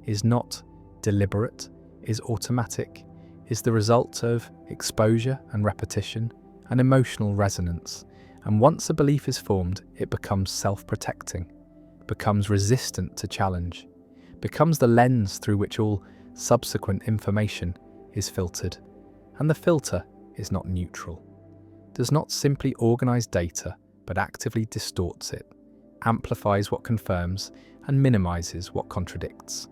is not deliberate, is automatic, is the result of exposure and repetition and emotional resonance. And once a belief is formed, it becomes self-protecting, becomes resistant to challenge, becomes the lens through which all subsequent information is filtered. And the filter is not neutral, does not simply organize data, but actively distorts it, amplifies what confirms, and minimizes what contradicts.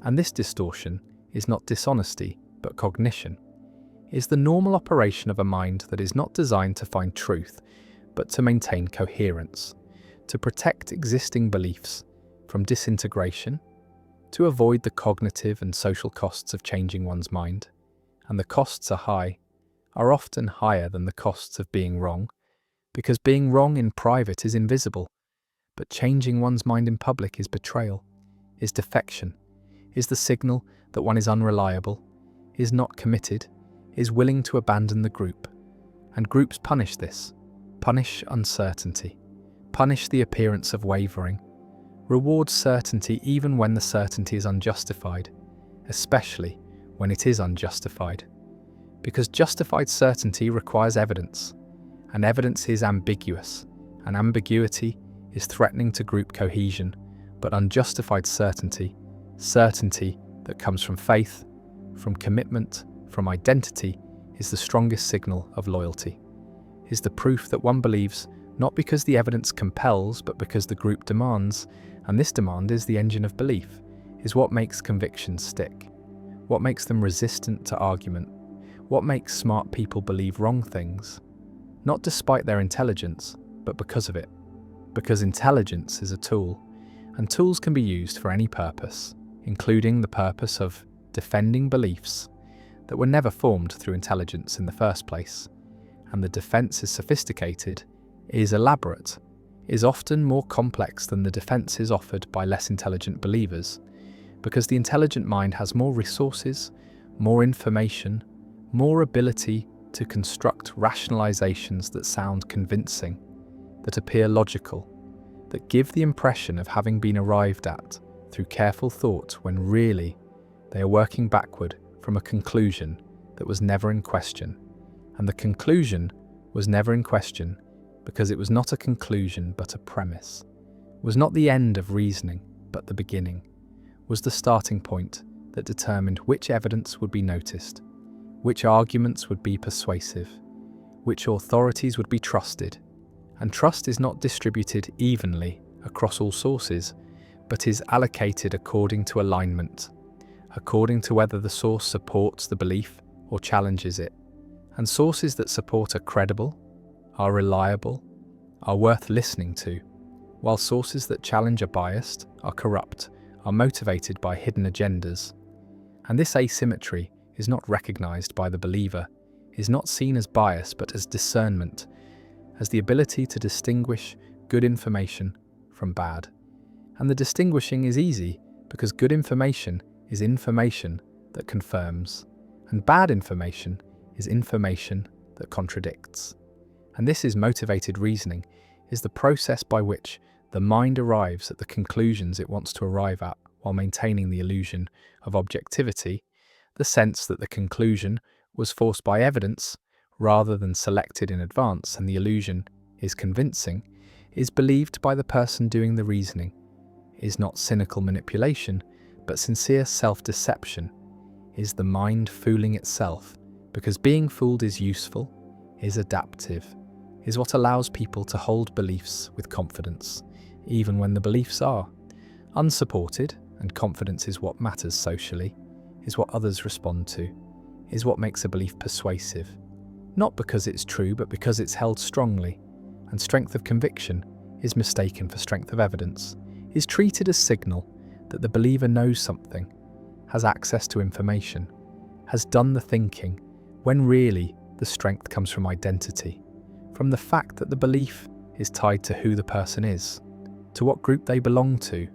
And this distortion is not dishonesty, but cognition, is the normal operation of a mind that is not designed to find truth, but to maintain coherence, to protect existing beliefs from disintegration, to avoid the cognitive and social costs of changing one's mind. And the costs are high, are often higher than the costs of being wrong, because being wrong in private is invisible, but changing one's mind in public is betrayal, is defection, is the signal that one is unreliable, is not committed, is willing to abandon the group. And groups punish this, punish uncertainty, punish the appearance of wavering, reward certainty even when the certainty is unjustified, especially when it is unjustified. Because justified certainty requires evidence, and evidence is ambiguous, and ambiguity is threatening to group cohesion, but unjustified certainty that comes from faith, from commitment, from identity, is the strongest signal of loyalty, is the proof that one believes not because the evidence compels, but because the group demands, and this demand is the engine of belief, is what makes convictions stick, what makes them resistant to argument, what makes smart people believe wrong things, not despite their intelligence, but because of it. Because intelligence is a tool, and tools can be used for any purpose, including the purpose of defending beliefs that were never formed through intelligence in the first place. And the defense is sophisticated, is elaborate, is often more complex than the defenses offered by less intelligent believers, because the intelligent mind has more resources, more information, more ability to construct rationalizations that sound convincing, that appear logical, that give the impression of having been arrived at through careful thought when really they are working backward from a conclusion that was never in question. And the conclusion was never in question because it was not a conclusion but a premise, was not the end of reasoning but the beginning, was the starting point that determined which evidence would be noticed, which arguments would be persuasive, which authorities would be trusted. And trust is not distributed evenly across all sources, but is allocated according to alignment, according to whether the source supports the belief or challenges it. And sources that support are credible, are reliable, are worth listening to, while sources that challenge are biased, are corrupt, are motivated by hidden agendas. And this asymmetry is not recognized by the believer, is not seen as bias but as discernment, as the ability to distinguish good information from bad. And the distinguishing is easy because good information is information that confirms, and bad information is information that contradicts. And this is motivated reasoning, is the process by which the mind arrives at the conclusions it wants to arrive at while maintaining the illusion of objectivity, the sense that the conclusion was forced by evidence rather than selected in advance, and the illusion is convincing, is believed by the person doing the reasoning, is not cynical manipulation, but sincere self-deception, is the mind fooling itself, because being fooled is useful, is adaptive, is what allows people to hold beliefs with confidence, even when the beliefs are unsupported, and confidence is what matters socially, is what others respond to, is what makes a belief persuasive, not because it's true but because it's held strongly, and strength of conviction is mistaken for strength of evidence, is treated as signal that the believer knows something, has access to information, has done the thinking, when really the strength comes from identity, from the fact that the belief is tied to who the person is, to what group they belong to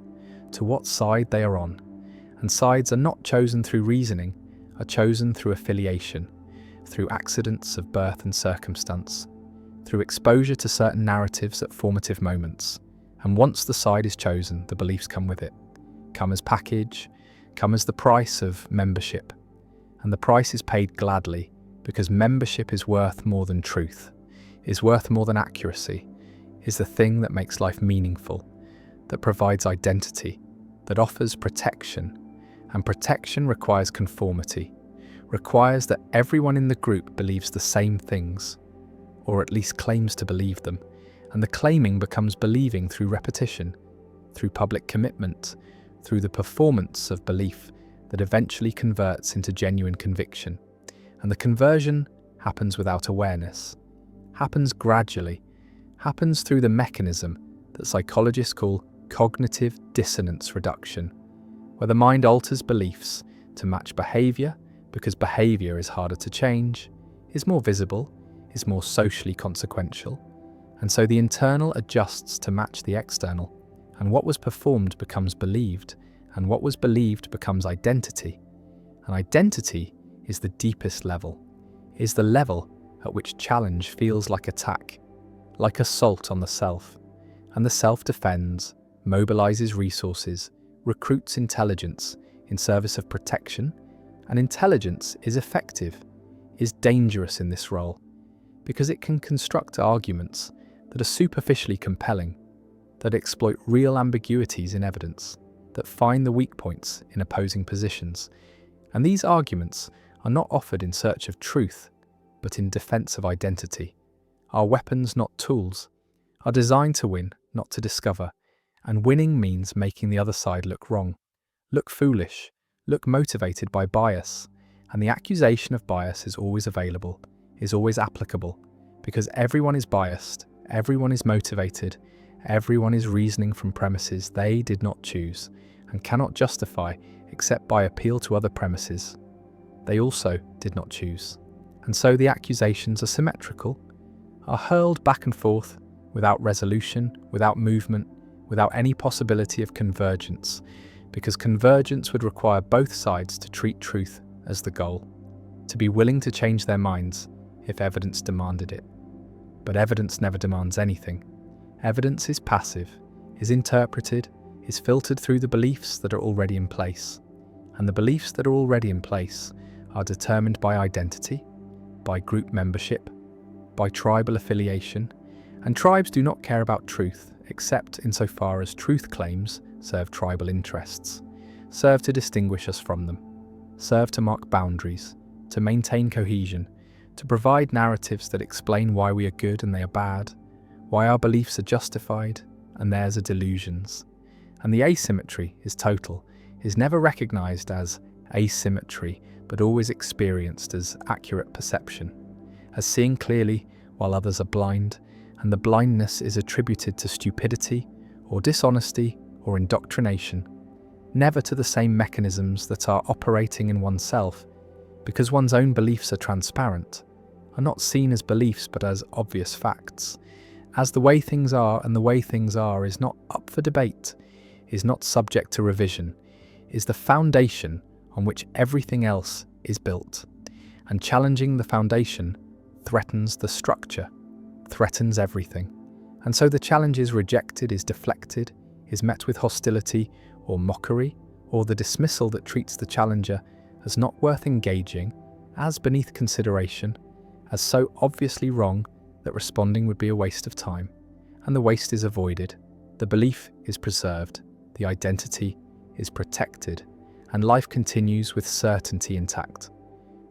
what side they are on. And sides are not chosen through reasoning, are chosen through affiliation, through accidents of birth and circumstance, through exposure to certain narratives at formative moments. And once the side is chosen, the beliefs come with it, come as package, come as the price of membership. And the price is paid gladly, because membership is worth more than truth, is worth more than accuracy, is the thing that makes life meaningful, that provides identity, that offers protection. And protection requires conformity, requires that everyone in the group believes the same things, or at least claims to believe them, and the claiming becomes believing through repetition, through public commitment, through the performance of belief that eventually converts into genuine conviction. And the conversion happens without awareness, happens gradually, happens through the mechanism that psychologists call cognitive dissonance reduction, where the mind alters beliefs to match behavior because behavior is harder to change, is more visible, is more socially consequential, and so the internal adjusts to match the external, and what was performed becomes believed, and what was believed becomes identity. And identity is the deepest level, is the level at which challenge feels like attack, like assault on the self, and the self defends, mobilizes resources, recruits intelligence in service of protection, and intelligence is effective, is dangerous in this role, because it can construct arguments that are superficially compelling, that exploit real ambiguities in evidence, that find the weak points in opposing positions. And these arguments are not offered in search of truth, but in defense of identity. Our weapons, not tools, are designed to win, not to discover. And winning means making the other side look wrong, look foolish, look motivated by bias. And the accusation of bias is always available, is always applicable, because everyone is biased, everyone is motivated, everyone is reasoning from premises they did not choose and cannot justify except by appeal to other premises they also did not choose. And so the accusations are symmetrical, are hurled back and forth without resolution, without movement, without any possibility of convergence, because convergence would require both sides to treat truth as the goal, to be willing to change their minds if evidence demanded it. But evidence never demands anything. Evidence is passive, is interpreted, is filtered through the beliefs that are already in place. And the beliefs that are already in place are determined by identity, by group membership, by tribal affiliation, and tribes do not care about truth except insofar as truth claims serve tribal interests, serve to distinguish us from them, serve to mark boundaries, to maintain cohesion, to provide narratives that explain why we are good and they are bad, why our beliefs are justified and theirs are delusions. And the asymmetry is total, is never recognized as asymmetry, but always experienced as accurate perception, as seeing clearly while others are blind, and the blindness is attributed to stupidity or dishonesty or indoctrination, never to the same mechanisms that are operating in oneself, because one's own beliefs are transparent, are not seen as beliefs but as obvious facts, as the way things are, and the way things are is not up for debate, is not subject to revision, is the foundation on which everything else is built, and challenging the foundation threatens the structure, threatens everything. And so the challenge is rejected, is deflected, is met with hostility or mockery, or the dismissal that treats the challenger as not worth engaging, as beneath consideration, as so obviously wrong that responding would be a waste of time. And the waste is avoided, the belief is preserved, the identity is protected, and life continues with certainty intact,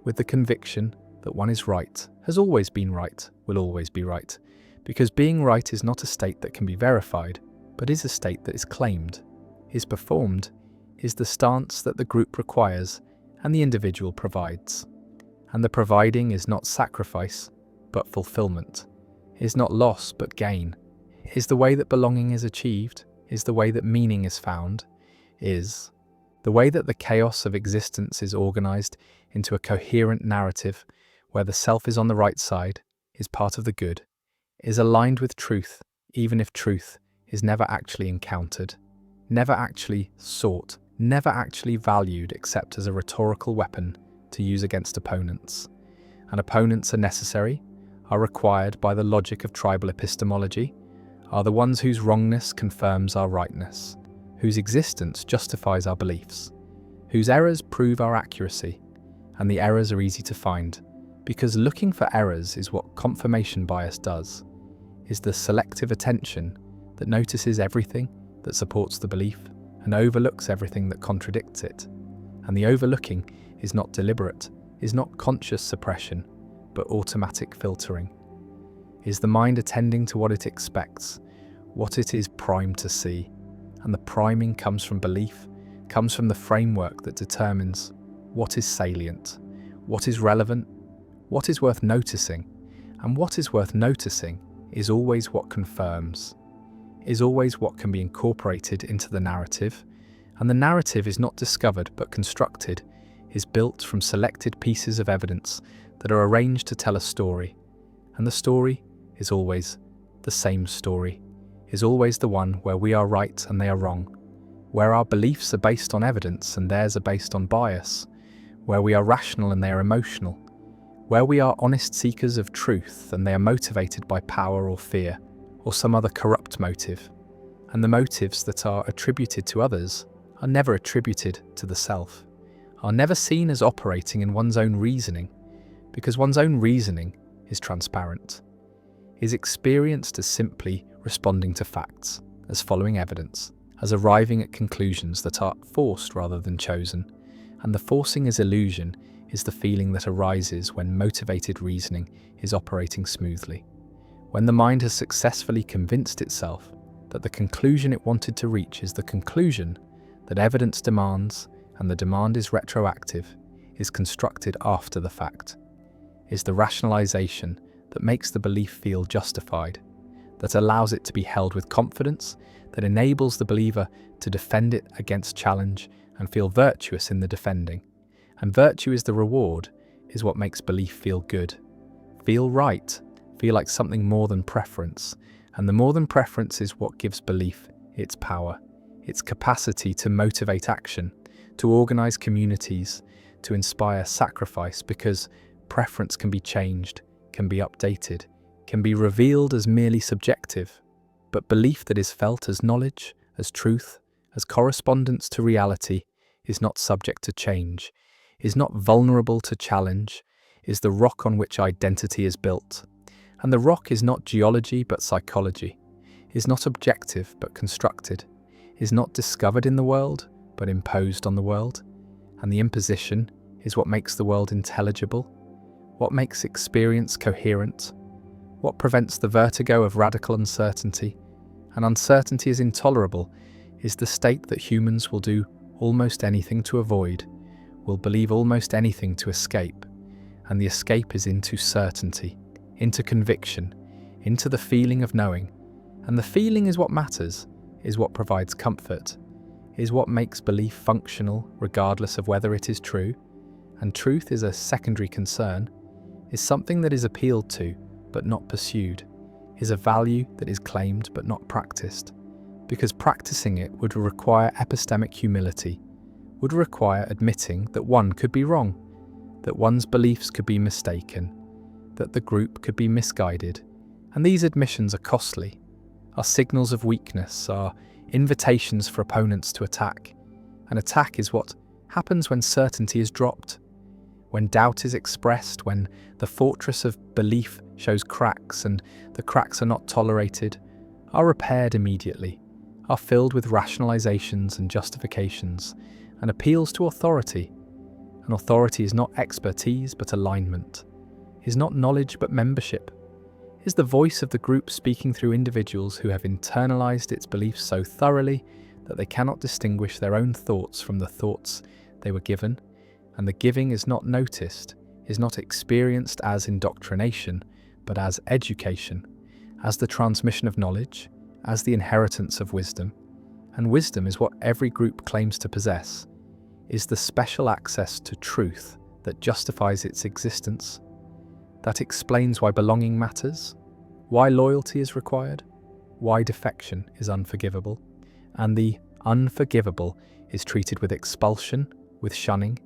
with the conviction that one is right, has always been right, will always be right, because being right is not a state that can be verified, but is a state that is claimed, is performed, is the stance that the group requires and the individual provides. And the providing is not sacrifice, but fulfillment, is not loss but gain, is the way that belonging is achieved, is the way that meaning is found, is the way that the chaos of existence is organized into a coherent narrative where the self is on the right side, is part of the good, is aligned with truth, even if truth is never actually encountered, never actually sought, never actually valued except as a rhetorical weapon to use against opponents. And opponents are necessary, are required by the logic of tribal epistemology, are the ones whose wrongness confirms our rightness, whose existence justifies our beliefs, whose errors prove our accuracy, and the errors are easy to find, because looking for errors is what confirmation bias does, is the selective attention that notices everything that supports the belief and overlooks everything that contradicts it. And the overlooking is not deliberate, is not conscious suppression, but automatic filtering. Is the mind attending to what it expects, what it is primed to see? And the priming comes from belief, comes from the framework that determines what is salient, what is relevant, what is worth noticing, and what is worth noticing is always what confirms, is always what can be incorporated into the narrative, and the narrative is not discovered but constructed, is built from selected pieces of evidence that are arranged to tell a story, and the story is always the same story, is always the one where we are right and they are wrong, where our beliefs are based on evidence and theirs are based on bias, where we are rational and they are emotional, where we are honest seekers of truth and they are motivated by power or fear, or some other corrupt motive, and the motives that are attributed to others are never attributed to the self, are never seen as operating in one's own reasoning, because one's own reasoning is transparent, is experienced as simply responding to facts, as following evidence, as arriving at conclusions that are forced rather than chosen, and the forcing is illusion is the feeling that arises when motivated reasoning is operating smoothly. When the mind has successfully convinced itself that the conclusion it wanted to reach is the conclusion that evidence demands, and the demand is retroactive, is constructed after the fact, is the rationalization that makes the belief feel justified, that allows it to be held with confidence, that enables the believer to defend it against challenge and feel virtuous in the defending. And virtue is the reward, is what makes belief feel good, feel right, feel like something more than preference. And the more than preference is what gives belief its power, its capacity to motivate action, to organize communities, to inspire sacrifice, because preference can be changed, can be updated, can be revealed as merely subjective. But belief that is felt as knowledge, as truth, as correspondence to reality, is not subject to change, is not vulnerable to challenge, is the rock on which identity is built. And the rock is not geology but psychology, is not objective but constructed, is not discovered in the world but imposed on the world. And the imposition is what makes the world intelligible, what makes experience coherent, what prevents the vertigo of radical uncertainty. And uncertainty is intolerable, is the state that humans will do almost anything to avoid, will believe almost anything to escape. And the escape is into certainty, into conviction, into the feeling of knowing. And the feeling is what matters, is what provides comfort, is what makes belief functional regardless of whether it is true. And truth is a secondary concern, is something that is appealed to but not pursued, is a value that is claimed but not practiced, because practicing it would require epistemic humility, would require admitting that one could be wrong, that one's beliefs could be mistaken, that the group could be misguided. And these admissions are costly, are signals of weakness, are invitations for opponents to attack. An attack is what happens when certainty is dropped, when doubt is expressed, when the fortress of belief shows cracks and the cracks are not tolerated, are repaired immediately, are filled with rationalizations and justifications, and appeals to authority. And authority is not expertise but alignment, is not knowledge but membership, is the voice of the group speaking through individuals who have internalized its beliefs so thoroughly that they cannot distinguish their own thoughts from the thoughts they were given. And the giving is not noticed, is not experienced as indoctrination, but as education, as the transmission of knowledge, as the inheritance of wisdom. And wisdom is what every group claims to possess, is the special access to truth that justifies its existence, that explains why belonging matters, why loyalty is required, why defection is unforgivable. And the unforgivable is treated with expulsion, with shunning,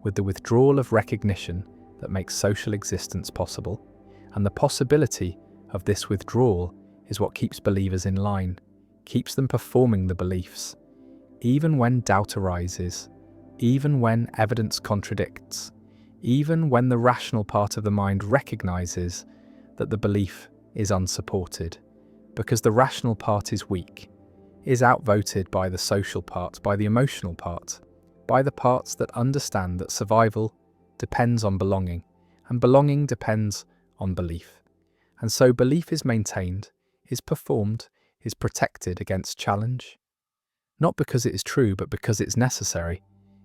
with the withdrawal of recognition that makes social existence possible. And the possibility of this withdrawal is what keeps believers in line, keeps them performing the beliefs, even when doubt arises, even when evidence contradicts, even when the rational part of the mind recognizes that the belief is unsupported, because the rational part is weak, is outvoted by the social part, by the emotional part, by the parts that understand that survival depends on belonging, and belonging depends on belief. And so belief is maintained, is performed, is protected against challenge, not because it is true, but because it's necessary,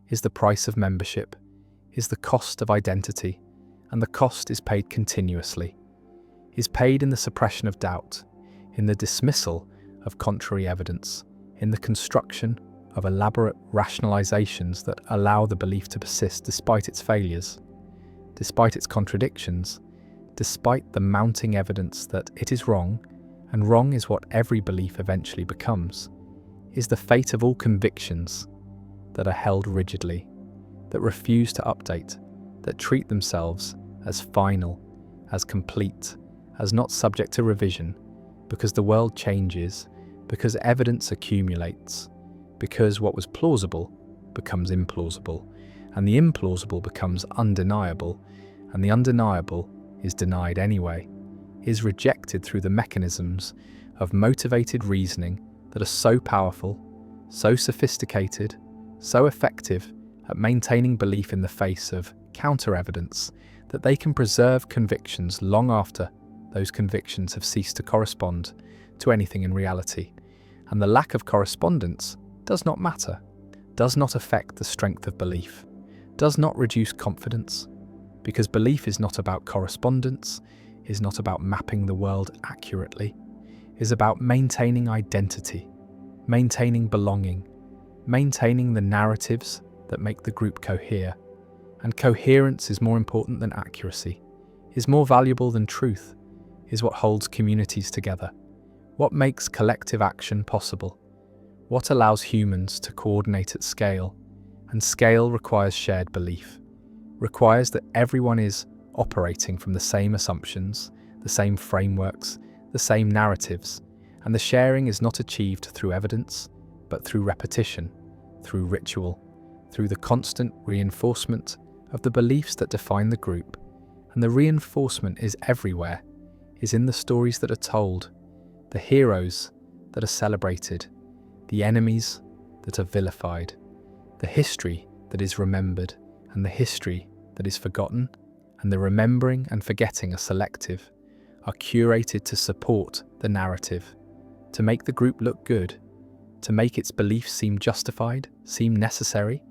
is the price of membership, is the cost of identity, and the cost is paid continuously, is paid in the suppression of doubt, in the dismissal of contrary evidence, in the construction of elaborate rationalizations that allow the belief to persist despite its failures, despite its contradictions, despite the mounting evidence that it is wrong, and wrong is what every belief eventually becomes, is the fate of all convictions that are held rigidly, that refuse to update, that treat themselves as final, as complete, as not subject to revision, because the world changes, because evidence accumulates, because what was plausible becomes implausible, and the implausible becomes undeniable, and the undeniable is denied anyway, is rejected through the mechanisms of motivated reasoning that are so powerful, so sophisticated, so effective at maintaining belief in the face of counter-evidence that they can preserve convictions long after those convictions have ceased to correspond to anything in reality. And the lack of correspondence does not matter, does not affect the strength of belief, does not reduce confidence, because belief is not about correspondence, is not about mapping the world accurately, is about maintaining identity, maintaining belonging, maintaining the narratives that make the group cohere. And coherence is more important than accuracy, is more valuable than truth, is what holds communities together, what makes collective action possible, what allows humans to coordinate at scale. And scale requires shared belief, requires that everyone is operating from the same assumptions, the same frameworks, the same narratives, and the sharing is not achieved through evidence, but through repetition, through ritual, through the constant reinforcement of the beliefs that define the group. And the reinforcement is everywhere, is in the stories that are told, the heroes that are celebrated, the enemies that are vilified, the history that is remembered, and the history that is forgotten, and the remembering and forgetting are selective, are curated to support the narrative, to make the group look good, to make its beliefs seem justified, seem necessary,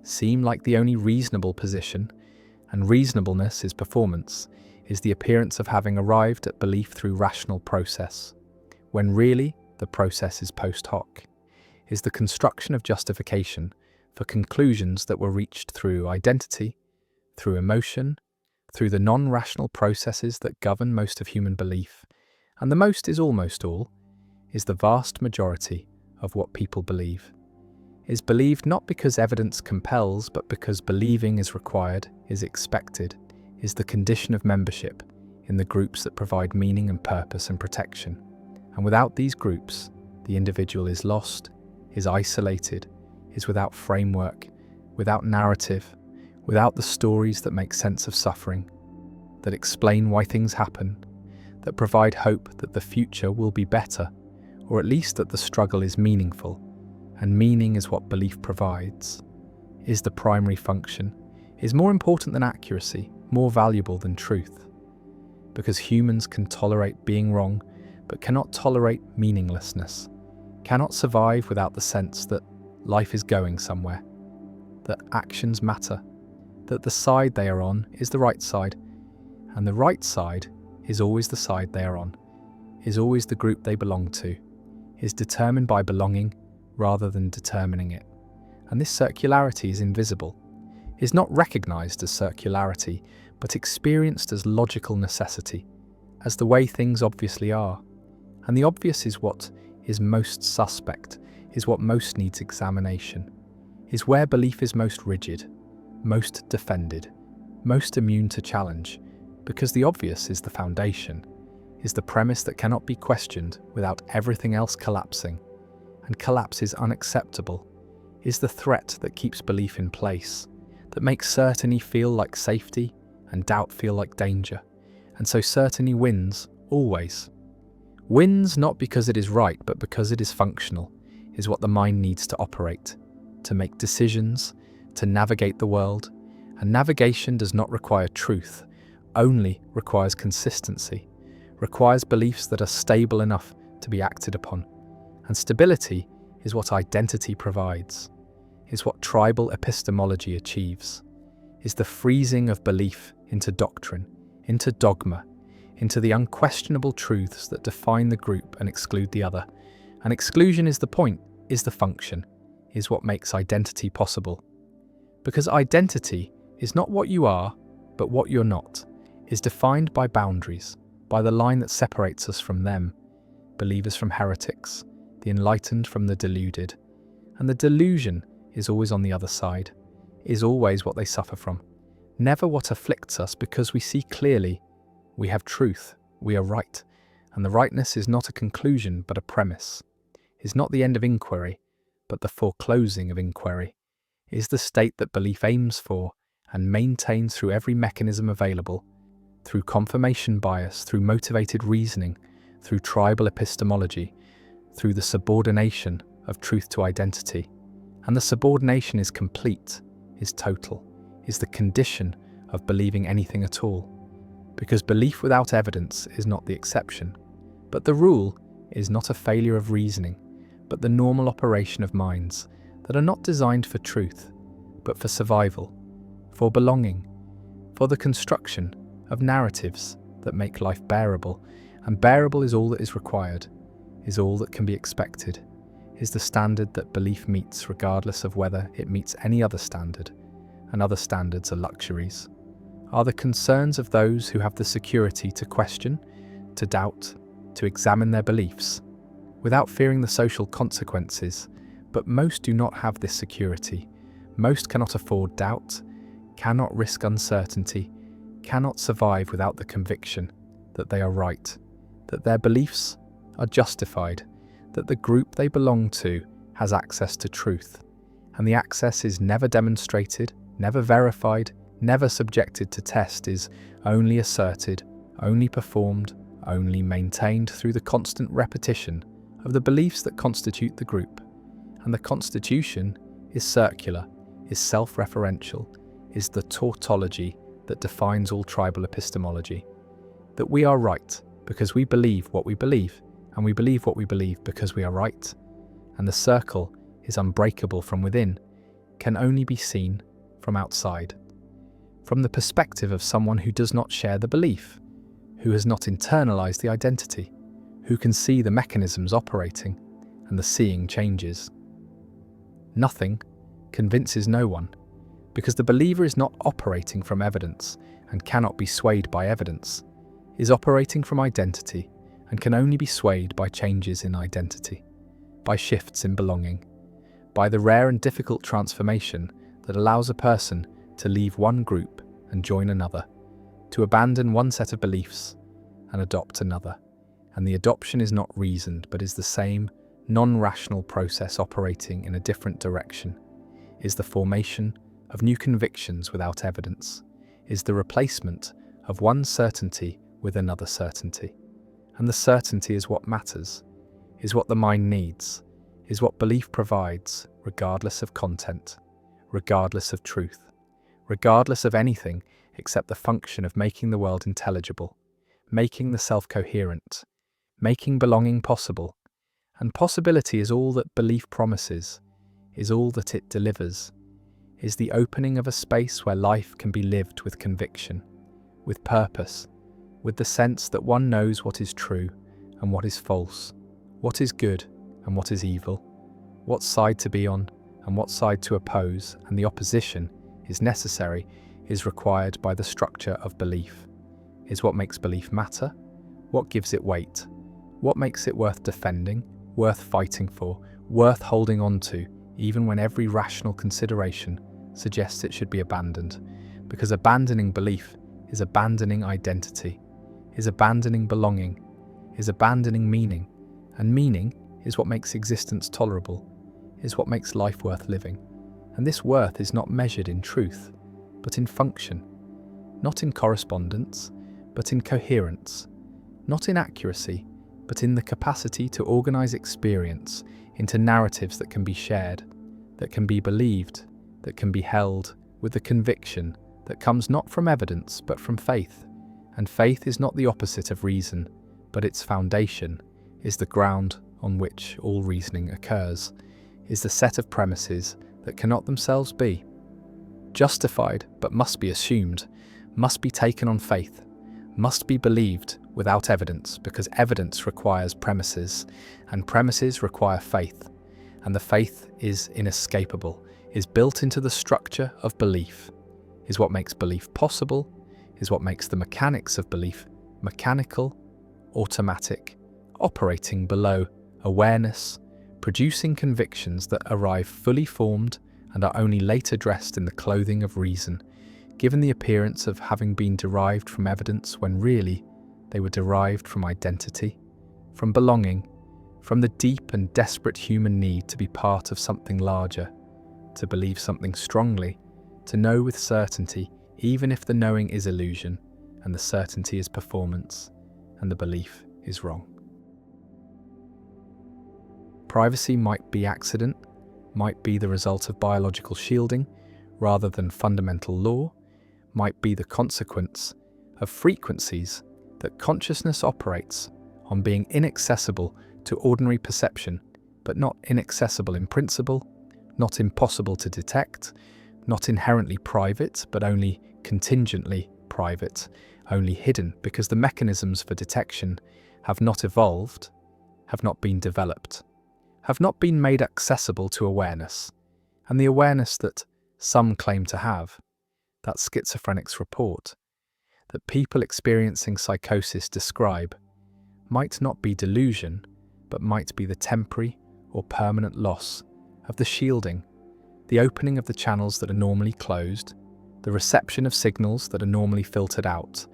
seem like the only reasonable position. And reasonableness is performance, is the appearance of having arrived at belief through rational process, when really the process is post hoc, is the construction of justification for conclusions that were reached through identity, through emotion, through the non-rational processes that govern most of human belief. And the most is almost all, is the vast majority of what people believe, is believed not because evidence compels, but because believing is required, is expected, is the condition of membership in the groups that provide meaning and purpose and protection. And without these groups, the individual is lost, is isolated, is without framework, without narrative, without the stories that make sense of suffering, that explain why things happen, that provide hope that the future will be better, or at least that the struggle is meaningful. And meaning is what belief provides, is the primary function, is more important than accuracy, more valuable than truth. Because humans can tolerate being wrong, but cannot tolerate meaninglessness, cannot survive without the sense that life is going somewhere, that actions matter, that the side they are on is the right side, and the right side is always the side they are on, is always the group they belong to, is determined by belonging rather than determining it. And this circularity is invisible, is not recognized as circularity, but experienced as logical necessity, as the way things obviously are. And the obvious is what is most suspect, is what most needs examination, is where belief is most rigid, most defended, most immune to challenge, because the obvious is the foundation, is the premise that cannot be questioned without everything else collapsing, and collapse is unacceptable, is the threat that keeps belief in place, that makes certainty feel like safety and doubt feel like danger, and so certainty wins, always. Wins not because it is right, but because it is functional, is what the mind needs to operate, to make decisions, to navigate the world. And navigation does not require truth, only requires consistency, requires beliefs that are stable enough to be acted upon. And stability is what identity provides, is what tribal epistemology achieves, is the freezing of belief into doctrine, into dogma, into the unquestionable truths that define the group and exclude the other. And exclusion is the point, is the function, is what makes identity possible. Because identity is not what you are, but what you're not, is defined by boundaries, by the line that separates us from them, believers from heretics, the enlightened from the deluded. And the delusion is always on the other side, is always what they suffer from, never what afflicts us, because we see clearly, we have truth, we are right, and the rightness is not a conclusion but a premise, is not the end of inquiry, but the foreclosing of inquiry, is the state that belief aims for and maintains through every mechanism available, through confirmation bias, through motivated reasoning, through tribal epistemology, through the subordination of truth to identity, and the subordination is complete, is total, is the condition of believing anything at all, because belief without evidence is not the exception, but the rule is not a failure of reasoning, but the normal operation of minds that are not designed for truth, but for survival, for belonging, for the construction of narratives that make life bearable, and bearable is all that is required, is all that can be expected, is the standard that belief meets regardless of whether it meets any other standard, and other standards are luxuries, are the concerns of those who have the security to question, to doubt, to examine their beliefs, without fearing the social consequences, but most do not have this security. Most cannot afford doubt, cannot risk uncertainty, cannot survive without the conviction that they are right, that their beliefs are justified, that the group they belong to has access to truth, and the access is never demonstrated, never verified, never subjected to test, is only asserted, only performed, only maintained through the constant repetition of the beliefs that constitute the group. And the constitution is circular, is self-referential, is the tautology that defines all tribal epistemology. That we are right because we believe what we believe, and we believe what we believe because we are right. And the circle is unbreakable from within, can only be seen from outside. From the perspective of someone who does not share the belief, who has not internalized the identity, who can see the mechanisms operating, and the seeing changes. Nothing convinces no one, because the believer is not operating from evidence and cannot be swayed by evidence, is operating from identity and can only be swayed by changes in identity, by shifts in belonging, by the rare and difficult transformation that allows a person to leave one group and join another, to abandon one set of beliefs and adopt another. And the adoption is not reasoned, but is the same non-rational process operating in a different direction, is the formation of new convictions without evidence, is the replacement of one certainty with another certainty. And the certainty is what matters, is what the mind needs, is what belief provides, regardless of content, regardless of truth, regardless of anything except the function of making the world intelligible, making the self coherent, making belonging possible. And possibility is all that belief promises, is all that it delivers, is the opening of a space where life can be lived with conviction, with purpose, with the sense that one knows what is true and what is false, what is good and what is evil, what side to be on and what side to oppose, and the opposition is necessary, is required by the structure of belief, is what makes belief matter, what gives it weight, what makes it worth defending, worth fighting for, worth holding on to, even when every rational consideration suggests it should be abandoned, because abandoning belief is abandoning identity, is abandoning belonging, is abandoning meaning, and meaning is what makes existence tolerable, is what makes life worth living. And this worth is not measured in truth, but in function, not in correspondence, but in coherence, not in accuracy, but in the capacity to organize experience into narratives that can be shared, that can be believed, that can be held with the conviction that comes not from evidence but from faith. And faith is not the opposite of reason, but its foundation is the ground on which all reasoning occurs, is the set of premises that cannot themselves be justified but must be assumed, must be taken on faith, must be believed without evidence, because evidence requires premises, and premises require faith, and the faith is inescapable, is built into the structure of belief, is what makes belief possible, is what makes the mechanics of belief mechanical, automatic, operating below awareness, producing convictions that arrive fully formed and are only later dressed in the clothing of reason, given the appearance of having been derived from evidence when really they were derived from identity, from belonging, from the deep and desperate human need to be part of something larger, to believe something strongly, to know with certainty, even if the knowing is illusion, and the certainty is performance, and the belief is wrong. Privacy might be accident, might be the result of biological shielding rather than fundamental law, might be the consequence of frequencies that consciousness operates on being inaccessible to ordinary perception, but not inaccessible in principle, not impossible to detect, not inherently private, but only contingently private, only hidden because the mechanisms for detection have not evolved, have not been developed, have not been made accessible to awareness, and the awareness that some claim to have, that schizophrenics report, that people experiencing psychosis describe, might not be delusion, but might be the temporary or permanent loss of the shielding, the opening of the channels that are normally closed, the reception of signals that are normally filtered out,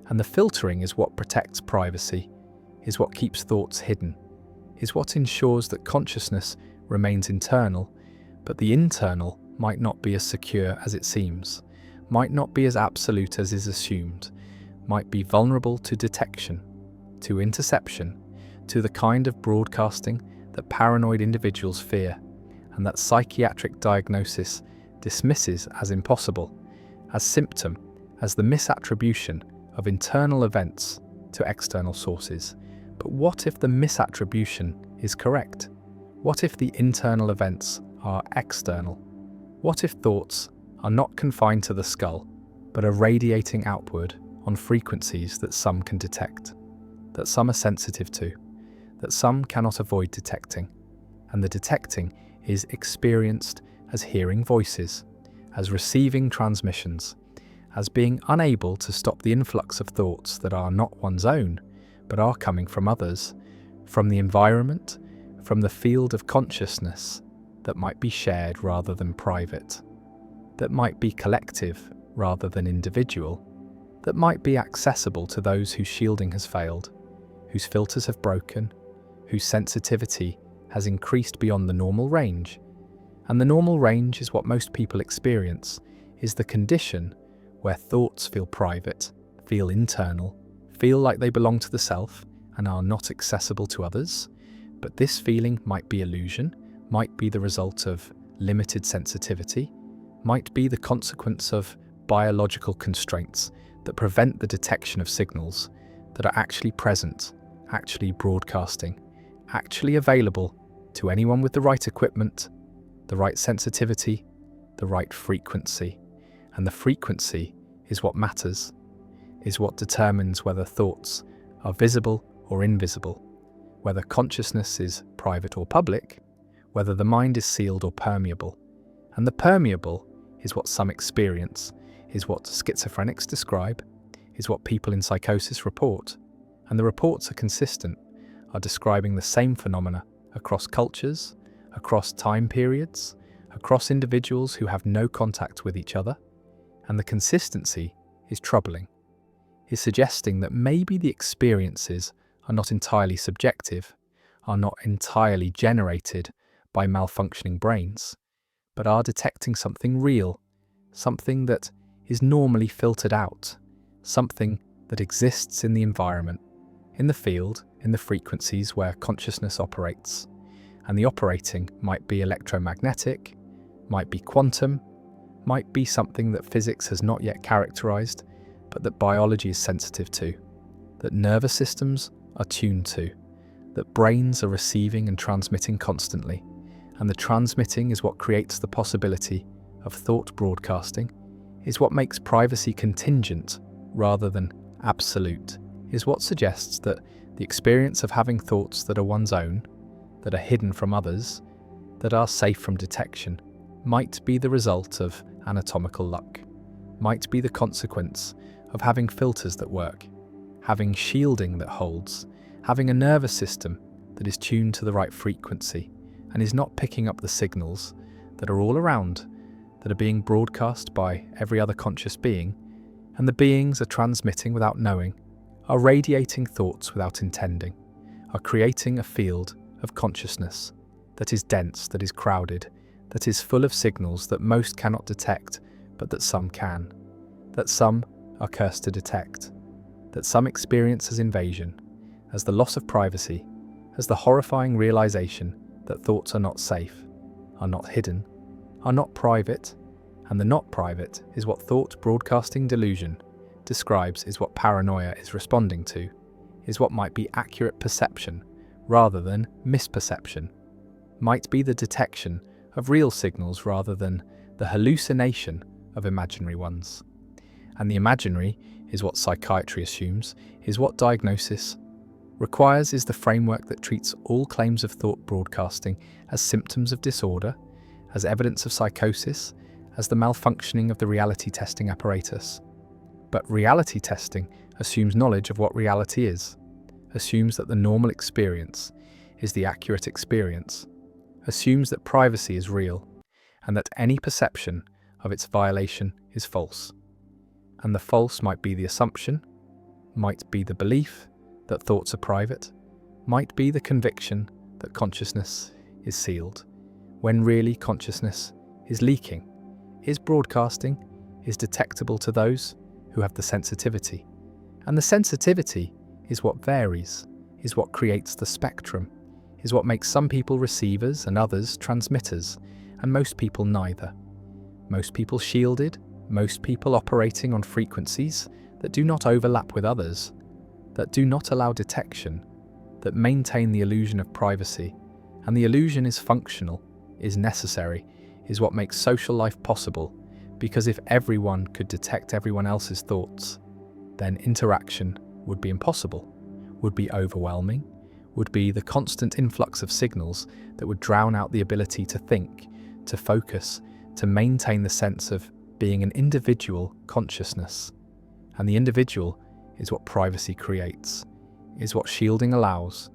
and the filtering is what protects privacy, is what keeps thoughts hidden, is what ensures that consciousness remains internal, but the internal might not be as secure as it seems, might not be as absolute as is assumed, might be vulnerable to detection, to interception, to the kind of broadcasting that paranoid individuals fear, and that psychiatric diagnosis dismisses as impossible, as symptom, as the misattribution of internal events to external sources. But what if the misattribution is correct? What if the internal events are external? What if thoughts are not confined to the skull, but are radiating outward on frequencies that some can detect, that some are sensitive to, that some cannot avoid detecting, and the detecting is experienced as hearing voices, as receiving transmissions, as being unable to stop the influx of thoughts that are not one's own, but are coming from others, from the environment, from the field of consciousness that might be shared rather than private, that might be collective rather than individual, that might be accessible to those whose shielding has failed, whose filters have broken, whose sensitivity has increased beyond the normal range. And the normal range is what most people experience, is the condition where thoughts feel private, feel internal, feel like they belong to the self and are not accessible to others. But this feeling might be illusion, might be the result of limited sensitivity, might be the consequence of biological constraints that prevent the detection of signals that are actually present, actually broadcasting, actually available to anyone with the right equipment, the right sensitivity, the right frequency. And the frequency is what matters, is what determines whether thoughts are visible or invisible, whether consciousness is private or public, whether the mind is sealed or permeable. And the permeable is what some experience, is what schizophrenics describe, is what people in psychosis report. And the reports are consistent, are describing the same phenomena across cultures, across time periods, across individuals who have no contact with each other. And the consistency is troubling, is suggesting that maybe the experiences are not entirely subjective, are not entirely generated by malfunctioning brains, but are detecting something real, something that is normally filtered out, something that exists in the environment, in the field, in the frequencies where consciousness operates. And the operating might be electromagnetic, might be quantum, might be something that physics has not yet characterized, but that biology is sensitive to, that nervous systems are tuned to, that brains are receiving and transmitting constantly. And the transmitting is what creates the possibility of thought broadcasting, is what makes privacy contingent rather than absolute, is what suggests that the experience of having thoughts that are one's own, that are hidden from others, that are safe from detection, might be the result of anatomical luck, might be the consequence of having filters that work, having shielding that holds, having a nervous system that is tuned to the right frequency and is not picking up the signals that are all around, that are being broadcast by every other conscious being, and the beings are transmitting without knowing, are radiating thoughts without intending, are creating a field of consciousness that is dense, that is crowded, that is full of signals that most cannot detect, but that some can, that some are cursed to detect, that some experience as invasion, as the loss of privacy, as the horrifying realization that thoughts are not safe, are not hidden, are not private, and the not private is what thought broadcasting delusion describes is what paranoia is responding to, is what might be accurate perception rather than misperception, might be the detection of real signals rather than the hallucination of imaginary ones. And the imaginary is what psychiatry assumes, is what diagnosis requires, is the framework that treats all claims of thought broadcasting as symptoms of disorder, as evidence of psychosis, as the malfunctioning of the reality testing apparatus. But reality testing assumes knowledge of what reality is, assumes that the normal experience is the accurate experience, assumes that privacy is real, and that any perception of its violation is false. And the false might be the assumption, might be the belief that thoughts are private, might be the conviction that consciousness is sealed, when really consciousness is leaking, is broadcasting, is detectable to those who have the sensitivity. And the sensitivity is what varies, is what creates the spectrum, is what makes some people receivers and others transmitters, and most people neither. Most people shielded, most people operating on frequencies that do not overlap with others, that do not allow detection, that maintain the illusion of privacy. And the illusion is functional, is necessary, is what makes social life possible, because if everyone could detect everyone else's thoughts, then interaction would be impossible, would be overwhelming, would be the constant influx of signals that would drown out the ability to think, to focus, to maintain the sense of being an individual consciousness. And the individual is what privacy creates, is what shielding allows,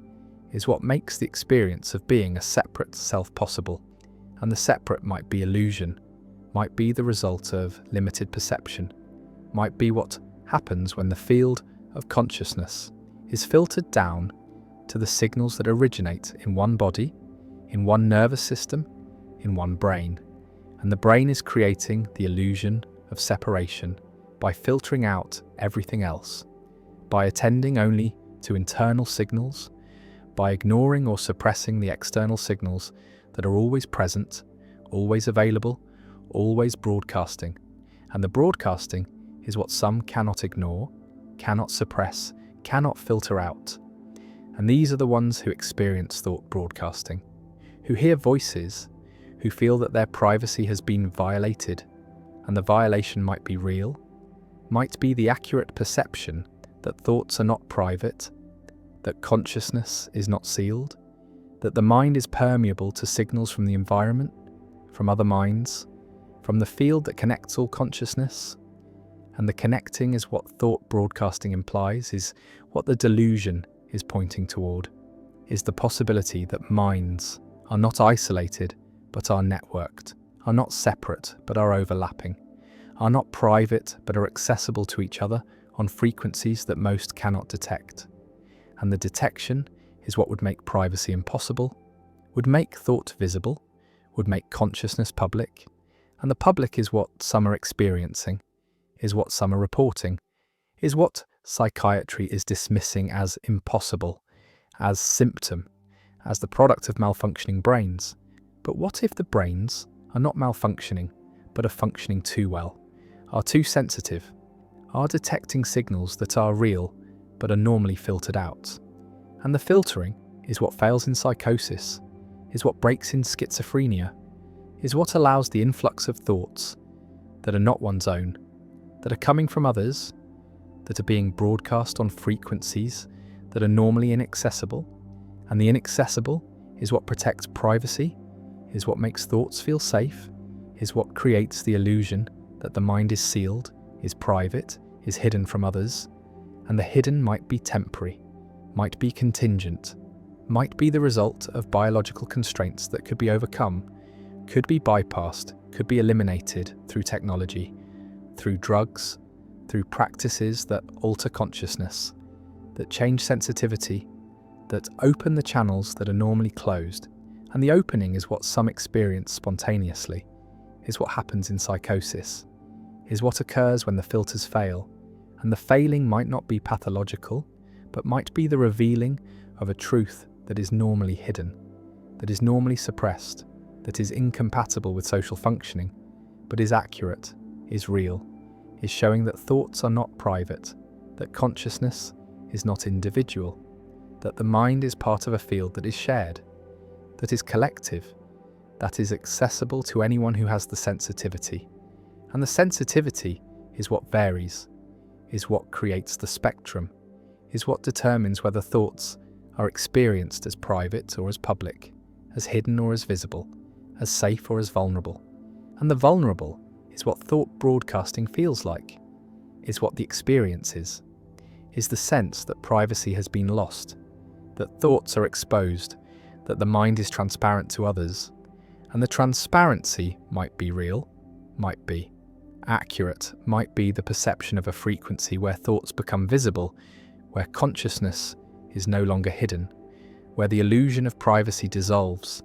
is what makes the experience of being a separate self possible. And the separate might be illusion, might be the result of limited perception, might be what happens when the field of consciousness is filtered down to the signals that originate in one body, in one nervous system, in one brain. And the brain is creating the illusion of separation by filtering out everything else, by attending only to internal signals, by ignoring or suppressing the external signals that are always present, always available, always broadcasting. And the broadcasting is what some cannot ignore, cannot suppress, cannot filter out. And these are the ones who experience thought broadcasting, who hear voices, who feel that their privacy has been violated, and the violation might be real, might be the accurate perception that thoughts are not private, that consciousness is not sealed, that the mind is permeable to signals from the environment, from other minds, from the field that connects all consciousness. And the connecting is what thought broadcasting implies, is what the delusion is pointing toward, is the possibility that minds are not isolated but are networked, are not separate but are overlapping, are not private but are accessible to each other on frequencies that most cannot detect. And the detection is what would make privacy impossible, would make thought visible, would make consciousness public. And the public is what some are experiencing, is what some are reporting, is what psychiatry is dismissing as impossible, as symptom, as the product of malfunctioning brains. But what if the brains are not malfunctioning, but are functioning too well, are too sensitive, are detecting signals that are real, but are normally filtered out? And the filtering is what fails in psychosis, is what breaks in schizophrenia, is what allows the influx of thoughts that are not one's own, that are coming from others, that are being broadcast on frequencies that are normally inaccessible. And the inaccessible is what protects privacy, is what makes thoughts feel safe, is what creates the illusion that the mind is sealed, is private, is hidden from others. And the hidden might be temporary, might be contingent, might be the result of biological constraints that could be overcome, could be bypassed, could be eliminated through technology, through drugs, through practices that alter consciousness, that change sensitivity, that open the channels that are normally closed. And the opening is what some experience spontaneously, is what happens in psychosis, is what occurs when the filters fail. And the failing might not be pathological, but might be the revealing of a truth that is normally hidden, that is normally suppressed, that is incompatible with social functioning, but is accurate, is real, is showing that thoughts are not private, that consciousness is not individual, that the mind is part of a field that is shared, that is collective, that is accessible to anyone who has the sensitivity. And the sensitivity is what varies, is what creates the spectrum, is what determines whether thoughts are experienced as private or as public, as hidden or as visible, as safe or as vulnerable. And the vulnerable is what thought broadcasting feels like, is what the experience is the sense that privacy has been lost, that thoughts are exposed, that the mind is transparent to others. And the transparency might be real, might be accurate, might be the perception of a frequency where thoughts become visible, where consciousness is no longer hidden, where the illusion of privacy dissolves,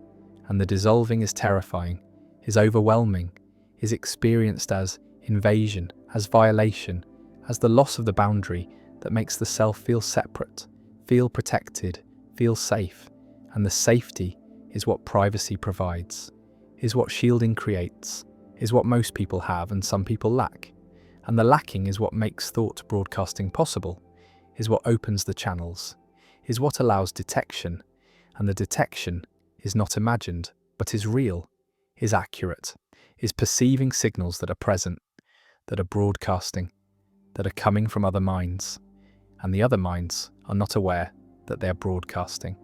and the dissolving is terrifying, is overwhelming, is experienced as invasion, as violation, as the loss of the boundary that makes the self feel separate, feel protected, feel safe, and the safety is what privacy provides, is what shielding creates, is what most people have and some people lack. And the lacking is what makes thought broadcasting possible, is what opens the channels, is what allows detection. And the detection is not imagined, but is real, is accurate, is perceiving signals that are present, that are broadcasting, that are coming from other minds. And the other minds are not aware that they are broadcasting,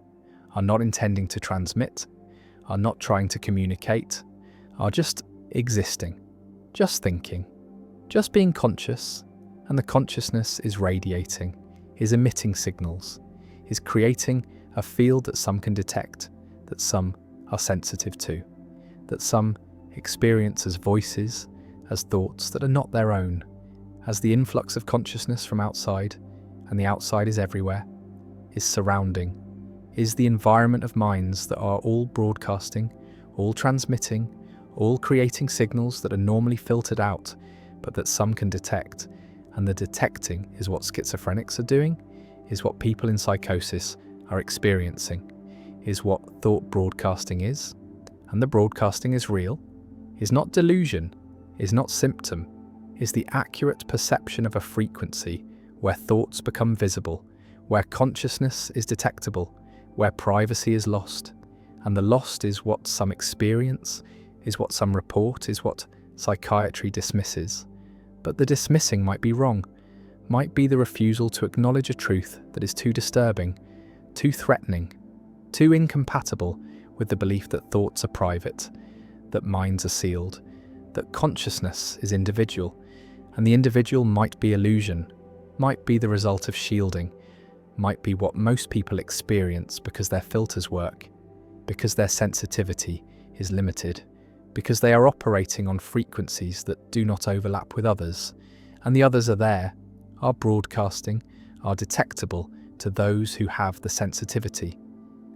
are not intending to transmit, are not trying to communicate, are just existing, just thinking, just being conscious, and the consciousness is radiating, is emitting signals, is creating a field that some can detect, that some are sensitive to, that some experience as voices, as thoughts that are not their own, as the influx of consciousness from outside, and the outside is everywhere, is surrounding, is the environment of minds that are all broadcasting, all transmitting, all creating signals that are normally filtered out, but that some can detect. And the detecting is what schizophrenics are doing, is what people in psychosis are experiencing, is what thought broadcasting is. And the broadcasting is real, is not delusion, is not symptom, is the accurate perception of a frequency where thoughts become visible, where consciousness is detectable, where privacy is lost. And the lost is what some experience, is what some report, is what psychiatry dismisses. But the dismissing might be wrong, might be the refusal to acknowledge a truth that is too disturbing, too threatening, too incompatible with the belief that thoughts are private, that minds are sealed, that consciousness is individual, and the individual might be illusion, might be the result of shielding, might be what most people experience because their filters work, because their sensitivity is limited, because they are operating on frequencies that do not overlap with others, and the others are there, are broadcasting, are detectable to those who have the sensitivity.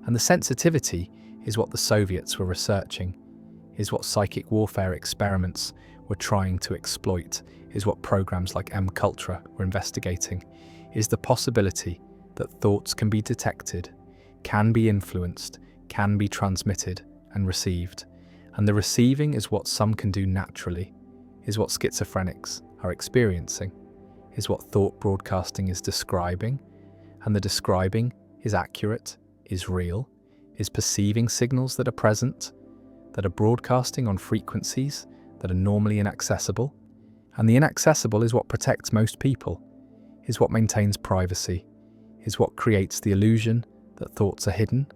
And the sensitivity is what the Soviets were researching, is what psychic warfare experiments were trying to exploit, is what programs like M-Culture were investigating, is the possibility that thoughts can be detected, can be influenced, can be transmitted and received. And the receiving is what some can do naturally, is what schizophrenics are experiencing, is what thought broadcasting is describing, and the describing is accurate, is real, is perceiving signals that are present, that are broadcasting on frequencies that are normally inaccessible. And the inaccessible is what protects most people, is what maintains privacy, is what creates the illusion that thoughts are hidden,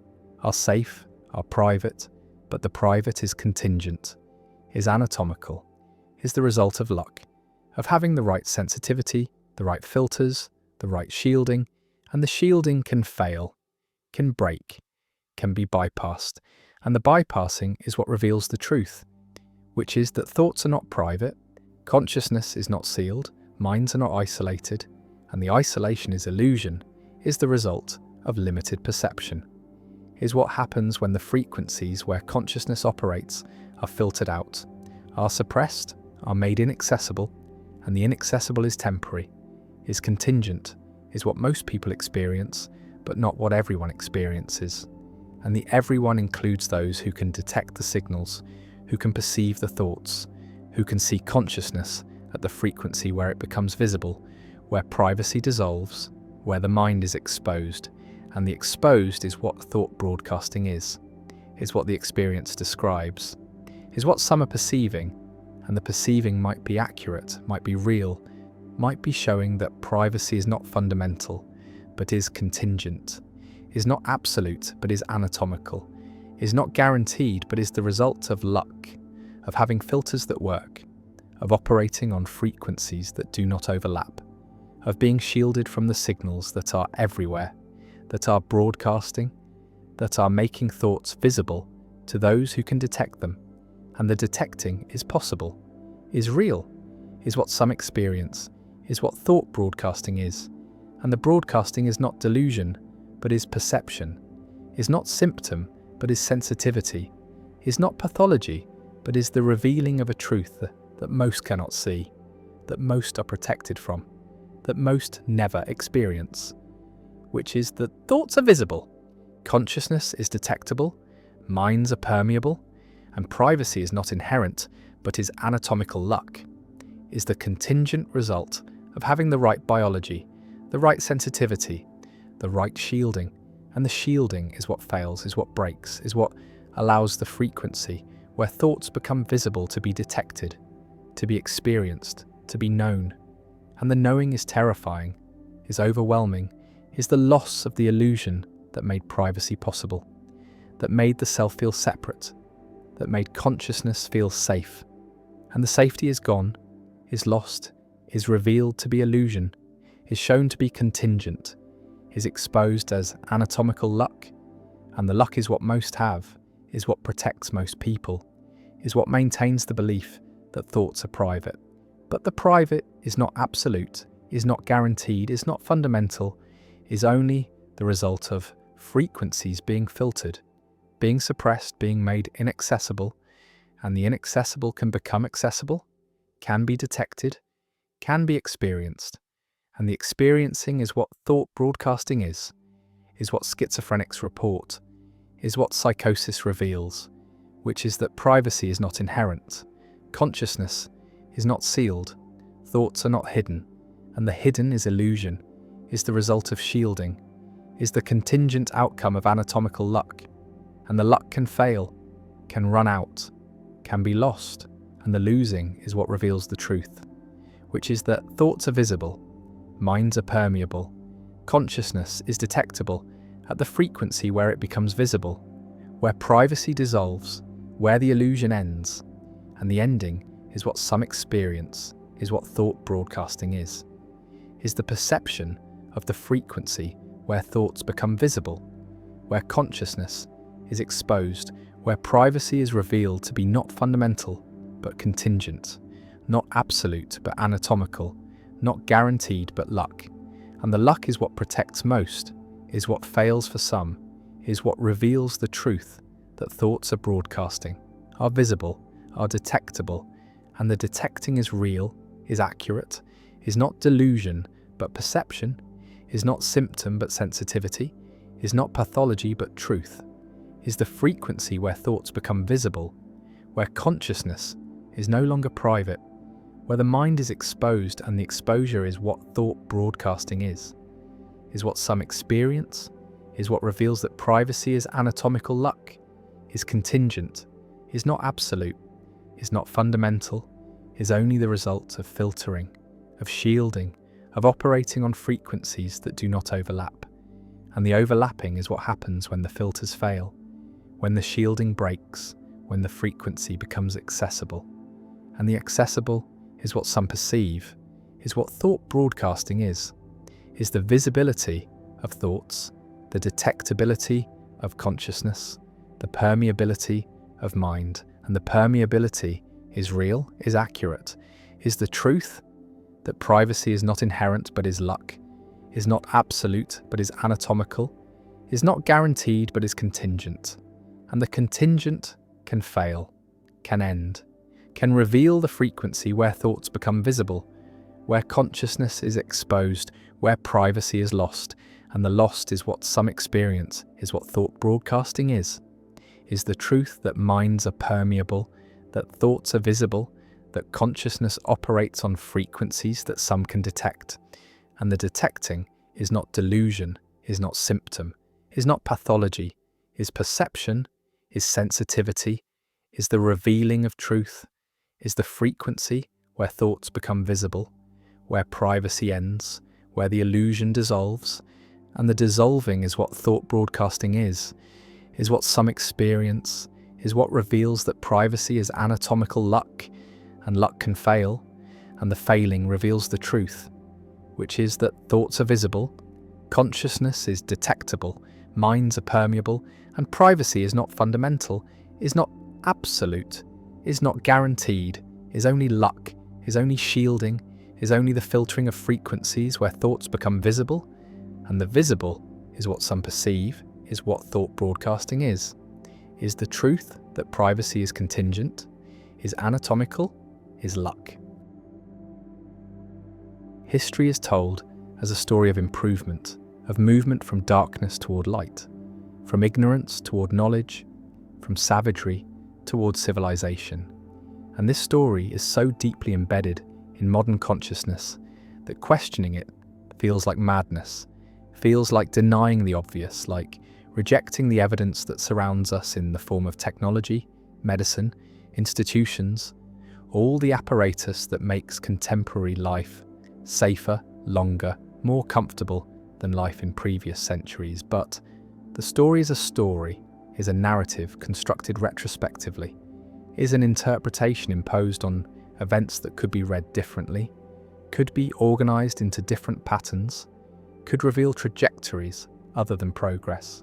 are safe, are private, but the private is contingent, is anatomical, is the result of luck, of having the right sensitivity, the right filters, the right shielding, and the shielding can fail, can break, can be bypassed, and the bypassing is what reveals the truth, which is that thoughts are not private, consciousness is not sealed, minds are not isolated, and the isolation is illusion, is the result of limited perception, is what happens when the frequencies where consciousness operates are filtered out, are suppressed, are made inaccessible, and the inaccessible is temporary, is contingent, is what most people experience, but not what everyone experiences. and the everyone includes those who can detect the signals, who can perceive the thoughts, who can see consciousness at the frequency where it becomes visible, where privacy dissolves, where the mind is exposed, and the exposed is what thought broadcasting is what the experience describes, is what some are perceiving, and the perceiving might be accurate, might be real, might be showing that privacy is not fundamental, but is contingent, is not absolute, but is anatomical, is not guaranteed, but is the result of luck, of having filters that work, of operating on frequencies that do not overlap, of being shielded from the signals that are everywhere, that are broadcasting, that are making thoughts visible to those who can detect them. And the detecting is possible, is real, is what some experience, is what thought broadcasting is. And the broadcasting is not delusion, but is perception, is not symptom, but is sensitivity, is not pathology, but is the revealing of a truth that most cannot see, that most are protected from, that most never experience, which is that thoughts are visible, consciousness is detectable, minds are permeable, and privacy is not inherent, but is anatomical luck, is the contingent result of having the right biology, the right sensitivity, the right shielding, and the shielding is what fails, is what breaks, is what allows the frequency where thoughts become visible to be detected, to be experienced, to be known. And the knowing is terrifying, is overwhelming, is the loss of the illusion that made privacy possible, that made the self feel separate, that made consciousness feel safe. And the safety is gone, is lost, is revealed to be illusion, is shown to be contingent, is exposed as anatomical luck. And the luck is what most have, is what protects most people, is what maintains the belief that thoughts are private. But the private is not absolute, is not guaranteed, is not fundamental, is only the result of frequencies being filtered, being suppressed, being made inaccessible, and the inaccessible can become accessible, can be detected, can be experienced, and the experiencing is what thought broadcasting is what schizophrenics report, is what psychosis reveals, which is that privacy is not inherent, consciousness is not sealed, thoughts are not hidden, and the hidden is illusion, is the result of shielding, is the contingent outcome of anatomical luck, and the luck can fail, can run out, can be lost, and the losing is what reveals the truth, which is that thoughts are visible, minds are permeable, consciousness is detectable at the frequency where it becomes visible, where privacy dissolves, where the illusion ends, and the ending is what some experience, is what thought broadcasting is the perception of the frequency where thoughts become visible, where consciousness is exposed, where privacy is revealed to be not fundamental, but contingent, not absolute, but anatomical, not guaranteed, but luck. And the luck is what protects most, is what fails for some, is what reveals the truth that thoughts are broadcasting, are visible, are detectable, and the detecting is real, is accurate, is not delusion, but perception, is not symptom but sensitivity, is not pathology but truth, is the frequency where thoughts become visible, where consciousness is no longer private, where the mind is exposed and the exposure is what thought broadcasting is what some experience, is what reveals that privacy is anatomical luck, is contingent, is not absolute, is not fundamental, is only the result of filtering, of shielding, of operating on frequencies that do not overlap. And the overlapping is what happens when the filters fail, when the shielding breaks, when the frequency becomes accessible. And the accessible is what some perceive, is what thought broadcasting is the visibility of thoughts, the detectability of consciousness, the permeability of mind. And the permeability is real, is accurate, is the truth that privacy is not inherent but is luck, is not absolute but is anatomical, is not guaranteed but is contingent. And the contingent can fail, can end, can reveal the frequency where thoughts become visible, where consciousness is exposed, where privacy is lost, and the lost is what some experience, is what thought broadcasting is the truth that minds are permeable, that thoughts are visible, that consciousness operates on frequencies that some can detect, and the detecting is not delusion, is not symptom, is not pathology, is perception, is sensitivity, is the revealing of truth, is the frequency where thoughts become visible, where privacy ends, where the illusion dissolves, and the dissolving is what thought broadcasting is what some experience, is what reveals that privacy is anatomical luck, and luck can fail, and the failing reveals the truth, which is that thoughts are visible, consciousness is detectable, minds are permeable, and privacy is not fundamental, is not absolute, is not guaranteed, is only luck, is only shielding, is only the filtering of frequencies where thoughts become visible, and the visible is what some perceive, is what thought broadcasting is the truth that privacy is contingent, is anatomical, is luck. History is told as a story of improvement, of movement from darkness toward light, from ignorance toward knowledge, from savagery toward civilization. And this story is so deeply embedded in modern consciousness that questioning it feels like madness, feels like denying the obvious, like rejecting the evidence that surrounds us in the form of technology, medicine, institutions, all the apparatus that makes contemporary life safer, longer, more comfortable than life in previous centuries. But the story is a story, is a narrative constructed retrospectively, is an interpretation imposed on events that could be read differently, could be organized into different patterns, could reveal trajectories other than progress.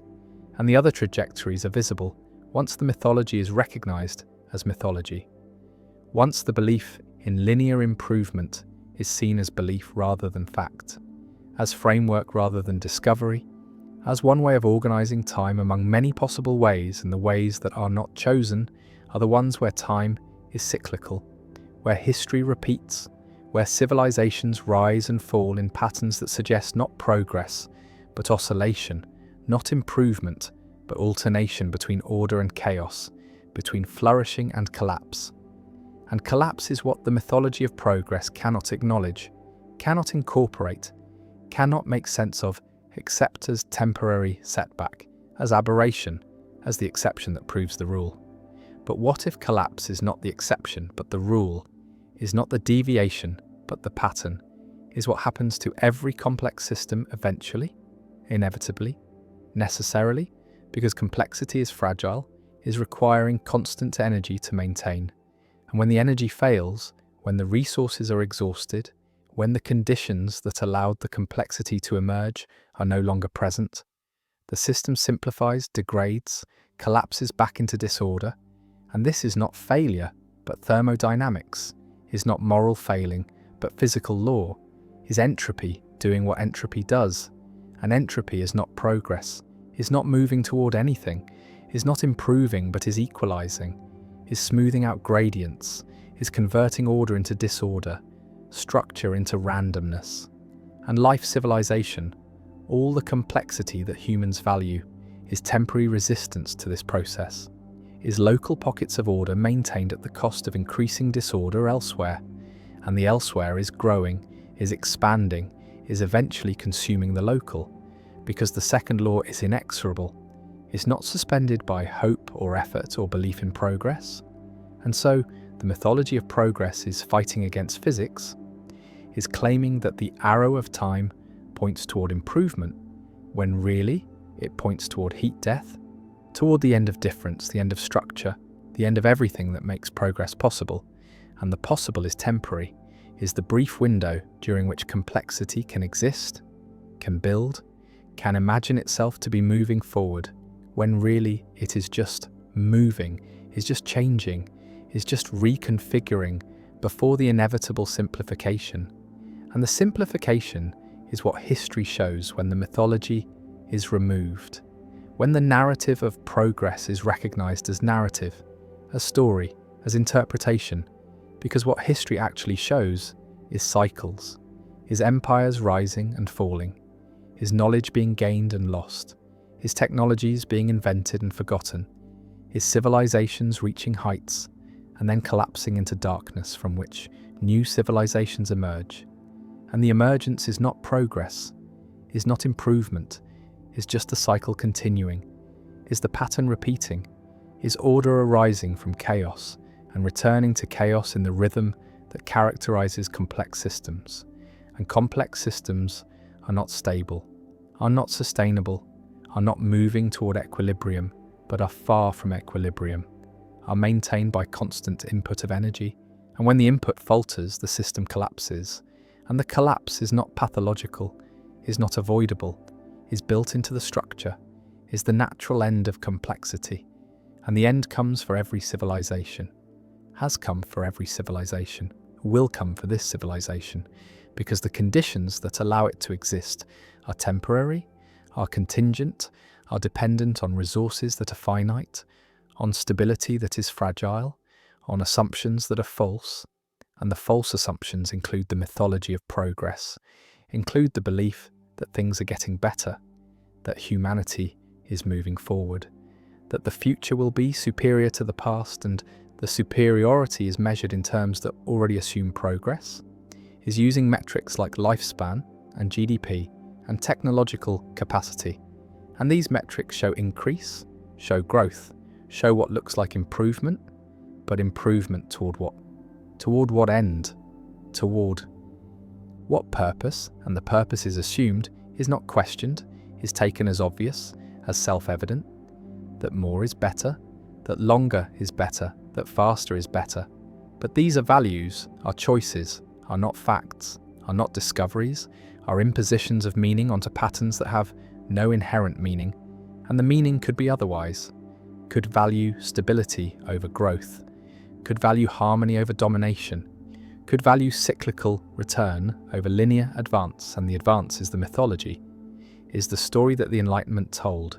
And the other trajectories are visible once the mythology is recognized as mythology. Once the belief in linear improvement is seen as belief rather than fact, as framework rather than discovery, as one way of organizing time among many possible ways, and the ways that are not chosen are the ones where time is cyclical, where history repeats, where civilizations rise and fall in patterns that suggest not progress, but oscillation, not improvement, but alternation between order and chaos, between flourishing and collapse. And collapse is what the mythology of progress cannot acknowledge, cannot incorporate, cannot make sense of, except as temporary setback, as aberration, as the exception that proves the rule. But what if collapse is not the exception, but the rule, is not the deviation, but the pattern, is what happens to every complex system eventually, inevitably, necessarily, because complexity is fragile, is requiring constant energy to maintain. And when the energy fails, when the resources are exhausted, when the conditions that allowed the complexity to emerge are no longer present, the system simplifies, degrades, collapses back into disorder. And this is not failure, but thermodynamics, is not moral failing, but physical law, is entropy doing what entropy does. And entropy is not progress, is not moving toward anything, is not improving but is equalizing, is smoothing out gradients, is converting order into disorder, structure into randomness. And life civilization, all the complexity that humans value, is temporary resistance to this process, is local pockets of order maintained at the cost of increasing disorder elsewhere. And the elsewhere is growing, is expanding, is eventually consuming the local, because the second law is inexorable, is not suspended by hope or effort or belief in progress. And so, the mythology of progress is fighting against physics, is claiming that the arrow of time points toward improvement, when really it points toward heat death, toward the end of difference, the end of structure, the end of everything that makes progress possible. And the possible is temporary, is the brief window during which complexity can exist, can build, can imagine itself to be moving forward, when really it is just moving, is just changing, is just reconfiguring before the inevitable simplification. And the simplification is what history shows when the mythology is removed, when the narrative of progress is recognized as narrative, as story, as interpretation, because what history actually shows is cycles, is empires rising and falling, Is knowledge being gained and lost? Is technologies being invented and forgotten? Is civilizations reaching heights and then collapsing into darkness from which new civilizations emerge? And the emergence is not progress, is not improvement, is just the cycle continuing, is the pattern repeating, is order arising from chaos and returning to chaos in the rhythm that characterizes complex systems. And complex systems are not stable, are not sustainable, are not moving toward equilibrium, but are far from equilibrium, are maintained by constant input of energy. And when the input falters, the system collapses. And the collapse is not pathological, is not avoidable, is built into the structure, is the natural end of complexity. And the end comes for every civilization, has come for every civilization, will come for this civilization, because the conditions that allow it to exist are temporary, are contingent, are dependent on resources that are finite, on stability that is fragile, on assumptions that are false. And the false assumptions include the mythology of progress, include the belief that things are getting better, that humanity is moving forward, that the future will be superior to the past, and the superiority is measured in terms that already assume progress, is using metrics like lifespan and GDP and technological capacity. And these metrics show increase, show growth, show what looks like improvement, but improvement toward what? Toward what end? Toward what purpose? And the purpose is assumed, is not questioned, is taken as obvious, as self-evident, that more is better, that longer is better, that faster is better. But these are values, are choices, are not facts, are not discoveries, are impositions of meaning onto patterns that have no inherent meaning, and the meaning could be otherwise, could value stability over growth, could value harmony over domination, could value cyclical return over linear advance, and the advance is the mythology, is the story that the Enlightenment told,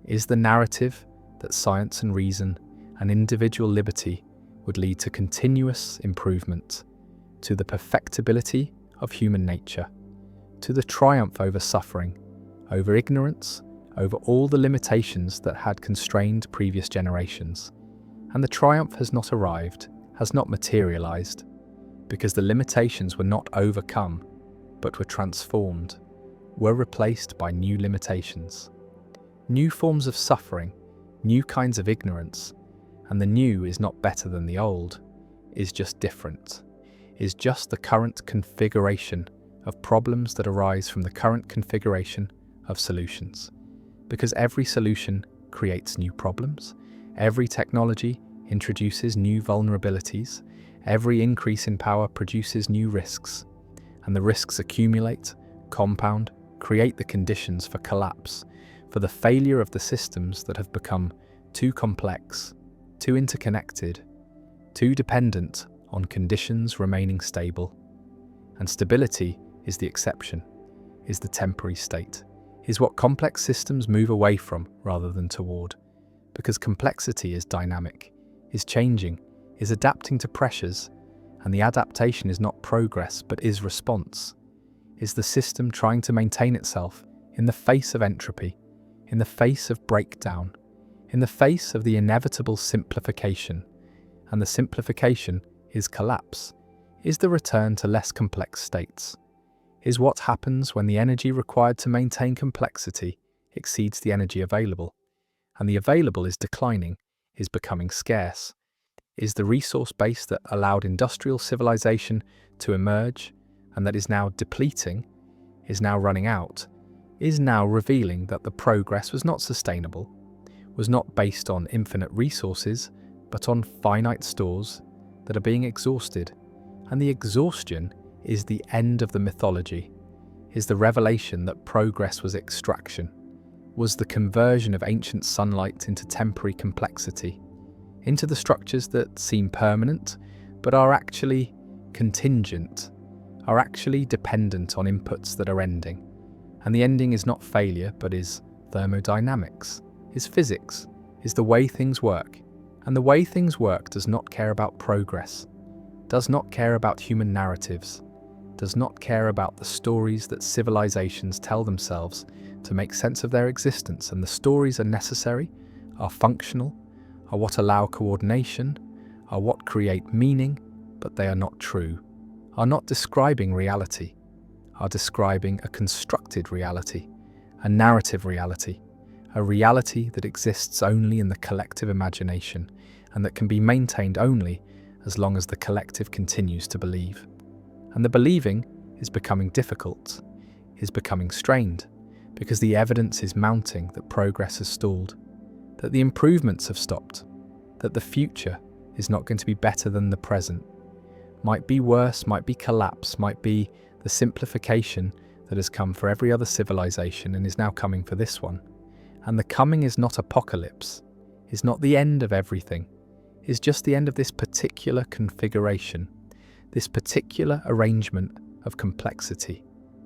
is the narrative that science and reason and individual liberty would lead to continuous improvement, to the perfectibility of human nature, to the triumph over suffering, over ignorance, over all the limitations that had constrained previous generations. And the triumph has not arrived, has not materialized, because the limitations were not overcome, but were transformed, were replaced by new limitations. New forms of suffering, new kinds of ignorance, and the new is not better than the old, is just different, is just the current configuration of problems that arise from the current configuration of solutions. Because every solution creates new problems, every technology introduces new vulnerabilities, every increase in power produces new risks, and the risks accumulate, compound, create the conditions for collapse, for the failure of the systems that have become too complex, too interconnected, too dependent on conditions remaining stable. And stability is the exception, is the temporary state, is what complex systems move away from rather than toward. Because complexity is dynamic, is changing, is adapting to pressures, and the adaptation is not progress but is response, is the system trying to maintain itself in the face of entropy, in the face of breakdown, in the face of the inevitable simplification. And the simplification is collapse, is the return to less complex states, is what happens when the energy required to maintain complexity exceeds the energy available, and the available is declining, is becoming scarce, is the resource base that allowed industrial civilization to emerge and that is now depleting, is now running out, is now revealing that the progress was not sustainable, was not based on infinite resources, but on finite stores that are being exhausted. And the exhaustion is the end of the mythology, is the revelation that progress was extraction, was the conversion of ancient sunlight into temporary complexity, into the structures that seem permanent, but are actually contingent, are actually dependent on inputs that are ending. And the ending is not failure, but is thermodynamics, is physics, is the way things work. And the way things work does not care about progress, does not care about human narratives, does not care about the stories that civilizations tell themselves to make sense of their existence, and the stories are necessary, are functional, are what allow coordination, are what create meaning, but they are not true, are not describing reality, are describing a constructed reality, a narrative reality, a reality that exists only in the collective imagination and that can be maintained only as long as the collective continues to believe. And the believing is becoming difficult, is becoming strained, because the evidence is mounting that progress has stalled, that the improvements have stopped, that the future is not going to be better than the present, might be worse, might be collapse, might be the simplification that has come for every other civilization and is now coming for this one. And the coming is not apocalypse, is not the end of everything, is just the end of this particular configuration, this particular arrangement of complexity.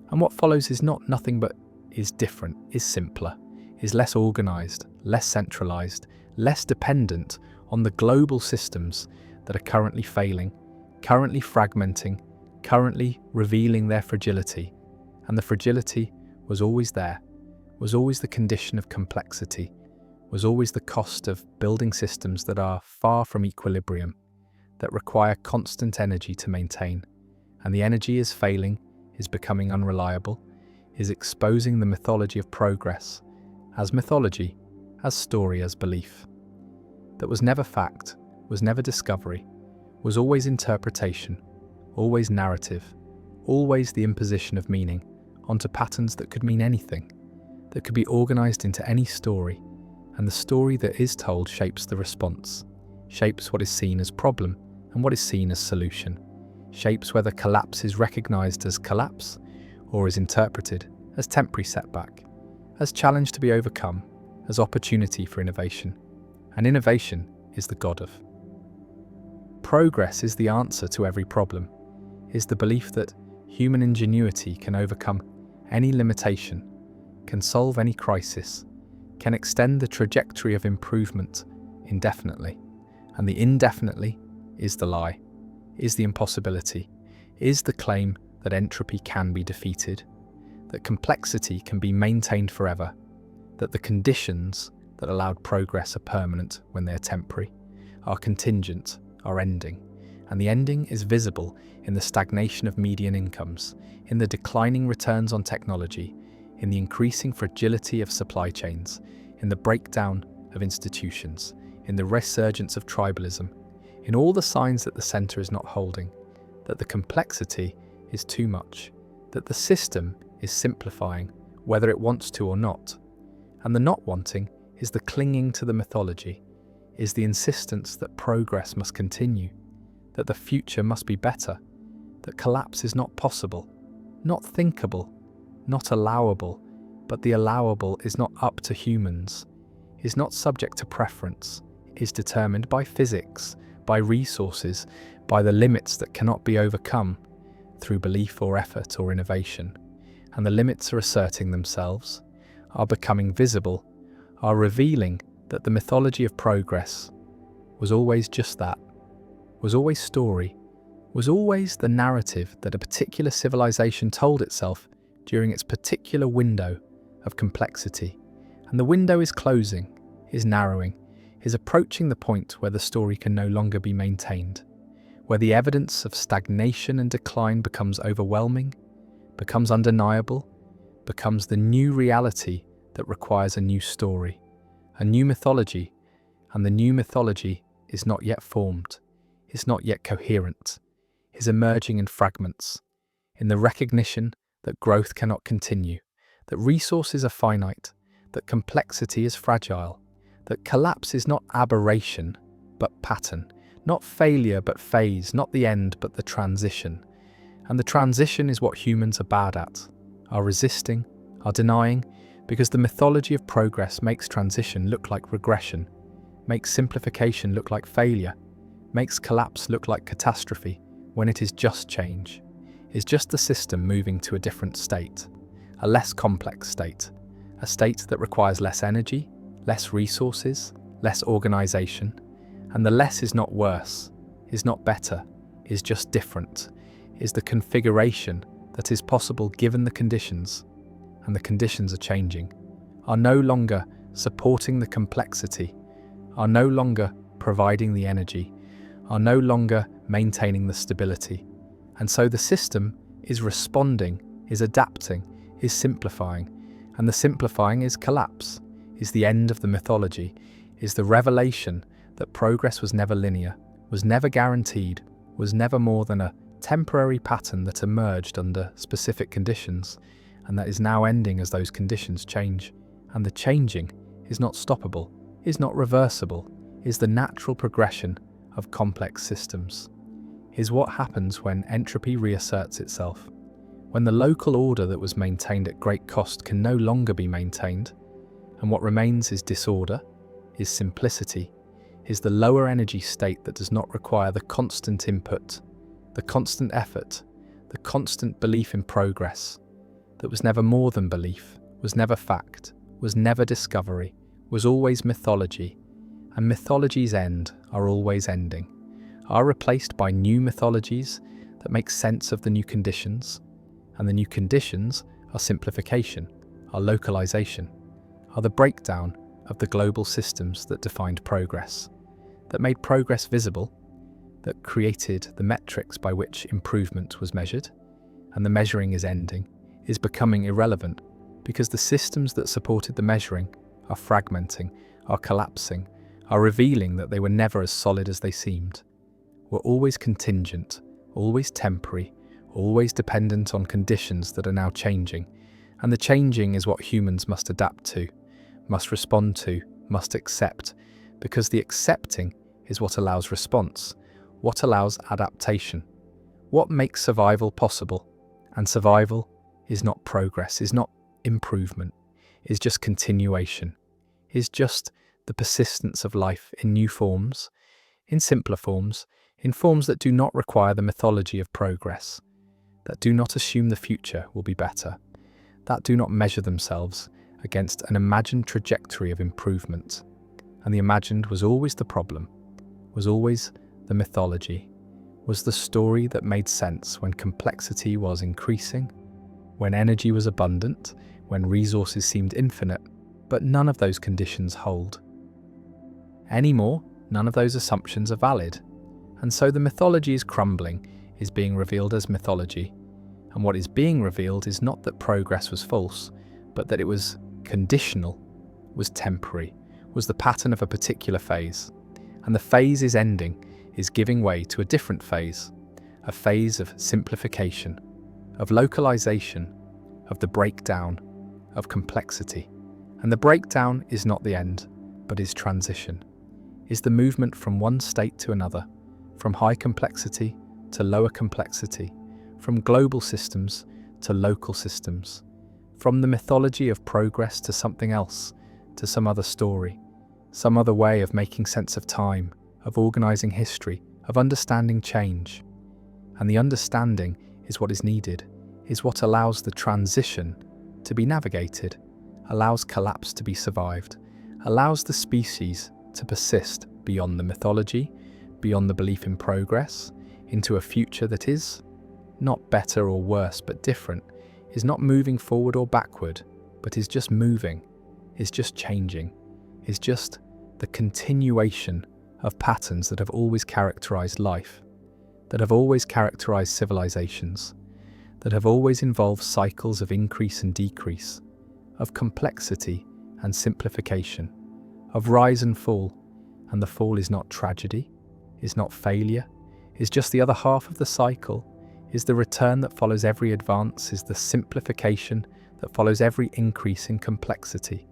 And what follows is not nothing but is different, is simpler, is less organized, less centralized, less dependent on the global systems that are currently failing, currently fragmenting, currently revealing their fragility. And the fragility was always there, was always the condition of complexity, was always the cost of building systems that are far from equilibrium, that require constant energy to maintain. And the energy is failing, is becoming unreliable, is exposing the mythology of progress as mythology, as story, as belief. That was never fact, was never discovery, was always interpretation, always narrative, always the imposition of meaning onto patterns that could mean anything, that could be organized into any story, and the story that is told shapes the response, shapes what is seen as problem and what is seen as solution, shapes whether collapse is recognized as collapse or is interpreted as temporary setback, as challenge to be overcome, as opportunity for innovation. And innovation is the god of. Progress is the answer to every problem, is the belief that human ingenuity can overcome any limitation, can solve any crisis, can extend the trajectory of improvement indefinitely. And the indefinitely is the lie, is the impossibility, is the claim that entropy can be defeated, that complexity can be maintained forever, that the conditions that allowed progress are permanent when they are temporary, are contingent, are ending. And the ending is visible in the stagnation of median incomes, in the declining returns on technology, in the increasing fragility of supply chains, in the breakdown of institutions, in the resurgence of tribalism, in all the signs that the center is not holding, that the complexity is too much, that the system is simplifying, whether it wants to or not. And the not wanting is the clinging to the mythology, is the insistence that progress must continue, that the future must be better, that collapse is not possible, not thinkable, not allowable, but the allowable is not up to humans, is not subject to preference, is determined by physics, by resources, by the limits that cannot be overcome through belief or effort or innovation. And the limits are asserting themselves, are becoming visible, are revealing that the mythology of progress was always just that, was always story, was always the narrative that a particular civilization told itself during its particular window of complexity. And the window is closing, is narrowing, is approaching the point where the story can no longer be maintained, where the evidence of stagnation and decline becomes overwhelming, becomes undeniable, becomes the new reality that requires a new story, a new mythology, and the new mythology is not yet formed, is not yet coherent, is emerging in fragments, in the recognition that growth cannot continue, that resources are finite, that complexity is fragile, that collapse is not aberration, but pattern, not failure but phase, not the end but the transition. And the transition is what humans are bad at, are resisting, are denying, because the mythology of progress makes transition look like regression, makes simplification look like failure, makes collapse look like catastrophe, when it is just change, is just the system moving to a different state, a less complex state, a state that requires less energy, less resources, less organization. And the less is not worse, is not better, is just different, is the configuration that is possible given the conditions, and the conditions are changing, are no longer supporting the complexity, are no longer providing the energy, are no longer maintaining the stability. And so the system is responding, is adapting, is simplifying. And the simplifying is collapse, is the end of the mythology, is the revelation that progress was never linear, was never guaranteed, was never more than a temporary pattern that emerged under specific conditions, and that is now ending as those conditions change. And the changing is not stoppable, is not reversible, is the natural progression of complex systems, is what happens when entropy reasserts itself, when the local order that was maintained at great cost can no longer be maintained, and what remains is disorder, is simplicity, is the lower energy state that does not require the constant input, the constant effort, the constant belief in progress, that was never more than belief, was never fact, was never discovery, was always mythology, and mythologies end, are always ending, are replaced by new mythologies that make sense of the new conditions, and the new conditions are simplification, are localization, are the breakdown of the global systems that defined progress, that made progress visible, that created the metrics by which improvement was measured, and the measuring is ending, is becoming irrelevant, because the systems that supported the measuring are fragmenting, are collapsing, are revealing that they were never as solid as they seemed, were always contingent, always temporary, always dependent on conditions that are now changing, and the changing is what humans must adapt to, must respond to, must accept, because the accepting is what allows response, what allows adaptation, what makes survival possible. And survival is not progress, is not improvement, is just continuation, is just the persistence of life in new forms, in simpler forms, in forms that do not require the mythology of progress, that do not assume the future will be better, that do not measure themselves against an imagined trajectory of improvement. And the imagined was always the problem, was always the mythology, was the story that made sense when complexity was increasing, when energy was abundant, when resources seemed infinite, but none of those conditions hold. Anymore, none of those assumptions are valid. And so the mythology is crumbling, is being revealed as mythology. And what is being revealed is not that progress was false, but that it was conditional, was temporary, was the pattern of a particular phase. And the phase is ending, is giving way to a different phase, a phase of simplification, of localization, of the breakdown, of complexity. And the breakdown is not the end, but is transition, is the movement from one state to another, from high complexity to lower complexity, from global systems to local systems, from the mythology of progress to something else, to some other story, some other way of making sense of time, of organizing history, of understanding change. And the understanding is what is needed, is what allows the transition to be navigated, allows collapse to be survived, allows the species to persist beyond the mythology, beyond the belief in progress, into a future that is not better or worse but different, is not moving forward or backward, but is just moving, is just changing, is just the continuation of patterns that have always characterized life, that have always characterized civilizations, that have always involved cycles of increase and decrease, of complexity and simplification, of rise and fall. And the fall is not tragedy, is not failure, is just the other half of the cycle, is the return that follows every advance, is the simplification that follows every increase in complexity,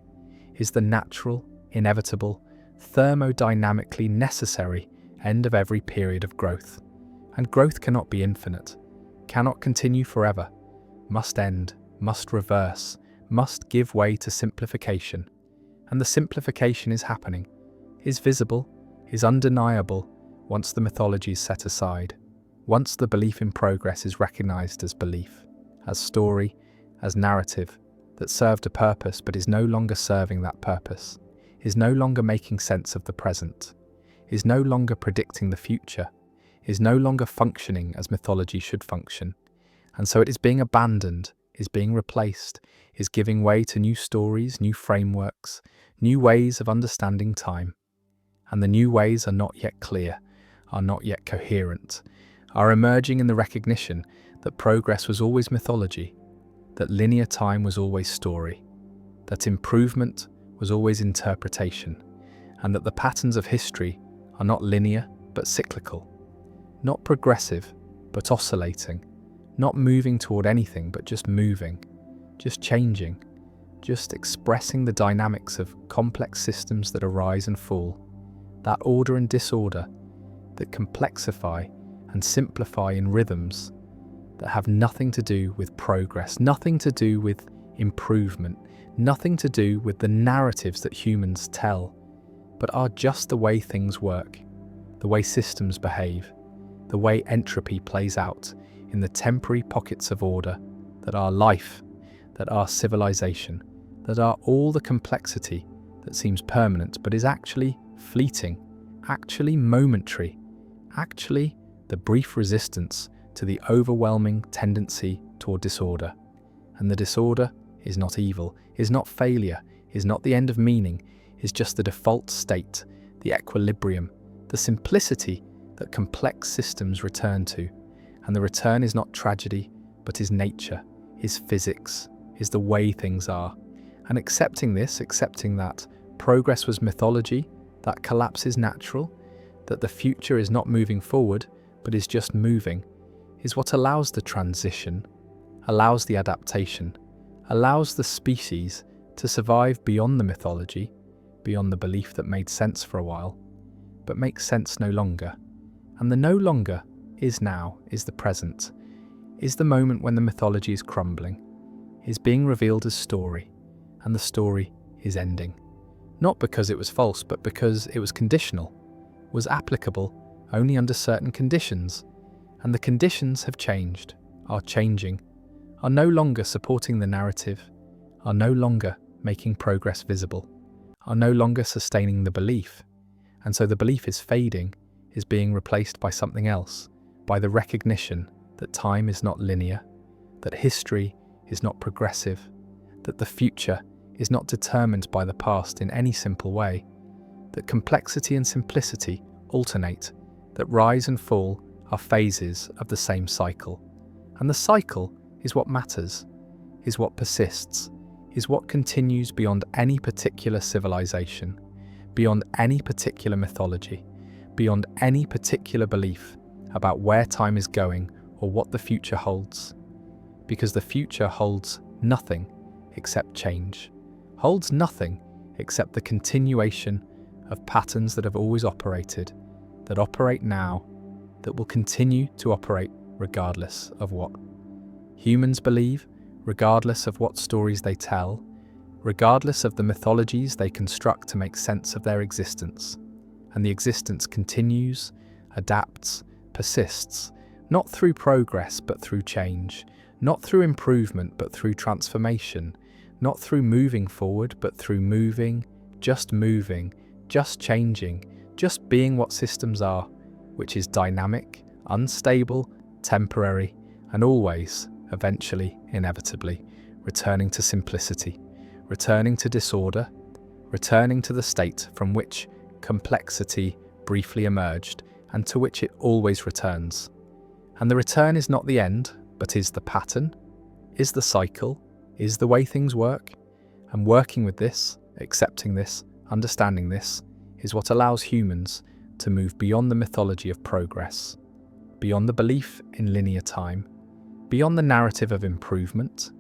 is the natural, inevitable, thermodynamically necessary end of every period of growth. And growth cannot be infinite, cannot continue forever, must end, must reverse, must give way to simplification. And the simplification is happening, is visible, is undeniable once the mythology is set aside, once the belief in progress is recognized as belief, as story, as narrative, that served a purpose but is no longer serving that purpose, is no longer making sense of the present, is no longer predicting the future, is no longer functioning as mythology should function, and so it is being abandoned, is being replaced, is giving way to new stories, new frameworks, new ways of understanding time. And the new ways are not yet clear, are not yet coherent, are emerging in the recognition that progress was always mythology, that linear time was always story, that improvement was always interpretation, and that the patterns of history are not linear but cyclical, not progressive but oscillating, not moving toward anything but just moving, just changing, just expressing the dynamics of complex systems that arise and fall, that order and disorder that complexify and simplify in rhythms that have nothing to do with progress, nothing to do with improvement, nothing to do with the narratives that humans tell, but are just the way things work, the way systems behave, the way entropy plays out in the temporary pockets of order that are life, that are civilization, that are all the complexity that seems permanent but is actually fleeting, actually momentary, actually the brief resistance to the overwhelming tendency toward disorder. And the disorder is not evil, is not failure, is not the end of meaning, is just the default state, the equilibrium, the simplicity that complex systems return to. And the return is not tragedy, but is nature, is physics, is the way things are. And accepting this, accepting that progress was mythology, that collapse is natural, that the future is not moving forward, but is just moving, is what allows the transition, allows the adaptation, allows the species to survive beyond the mythology, beyond the belief that made sense for a while, but makes sense no longer. And the no longer is now, is the present, is the moment when the mythology is crumbling, is being revealed as story, and the story is ending. Not because it was false, but because it was conditional, was applicable only under certain conditions, and the conditions have changed, are changing, are no longer supporting the narrative, are no longer making progress visible, are no longer sustaining the belief, and so the belief is fading, is being replaced by something else, by the recognition that time is not linear, that history is not progressive, that the future is not determined by the past in any simple way, that complexity and simplicity alternate, that rise and fall are phases of the same cycle. And the cycle is what matters, is what persists, is what continues beyond any particular civilization, beyond any particular mythology, beyond any particular belief about where time is going or what the future holds. Because the future holds nothing except change, holds nothing except the continuation of patterns that have always operated, that operate now, that will continue to operate regardless of what humans believe, regardless of what stories they tell, regardless of the mythologies they construct to make sense of their existence. And the existence continues, adapts, persists, not through progress but through change, not through improvement but through transformation, not through moving forward but through moving, just changing, just being what systems are, which is dynamic, unstable, temporary, and always, eventually, inevitably, returning to simplicity, returning to disorder, returning to the state from which complexity briefly emerged and to which it always returns. And the return is not the end, but is the pattern, is the cycle, is the way things work. And working with this, accepting this, understanding this, is what allows humans to move beyond the mythology of progress, beyond the belief in linear time, beyond the narrative of improvement,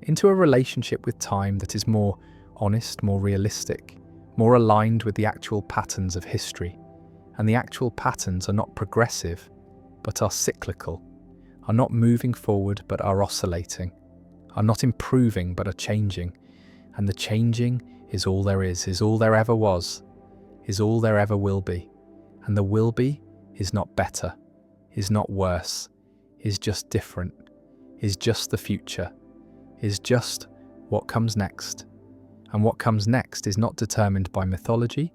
into a relationship with time that is more honest, more realistic, more aligned with the actual patterns of history. And the actual patterns are not progressive, but are cyclical, are not moving forward but are oscillating, are not improving but are changing. And the changing is all there is all there ever was, is all there ever will be. And the will be is not better, is not worse, is just different, is just the future, is just what comes next. And what comes next is not determined by mythology,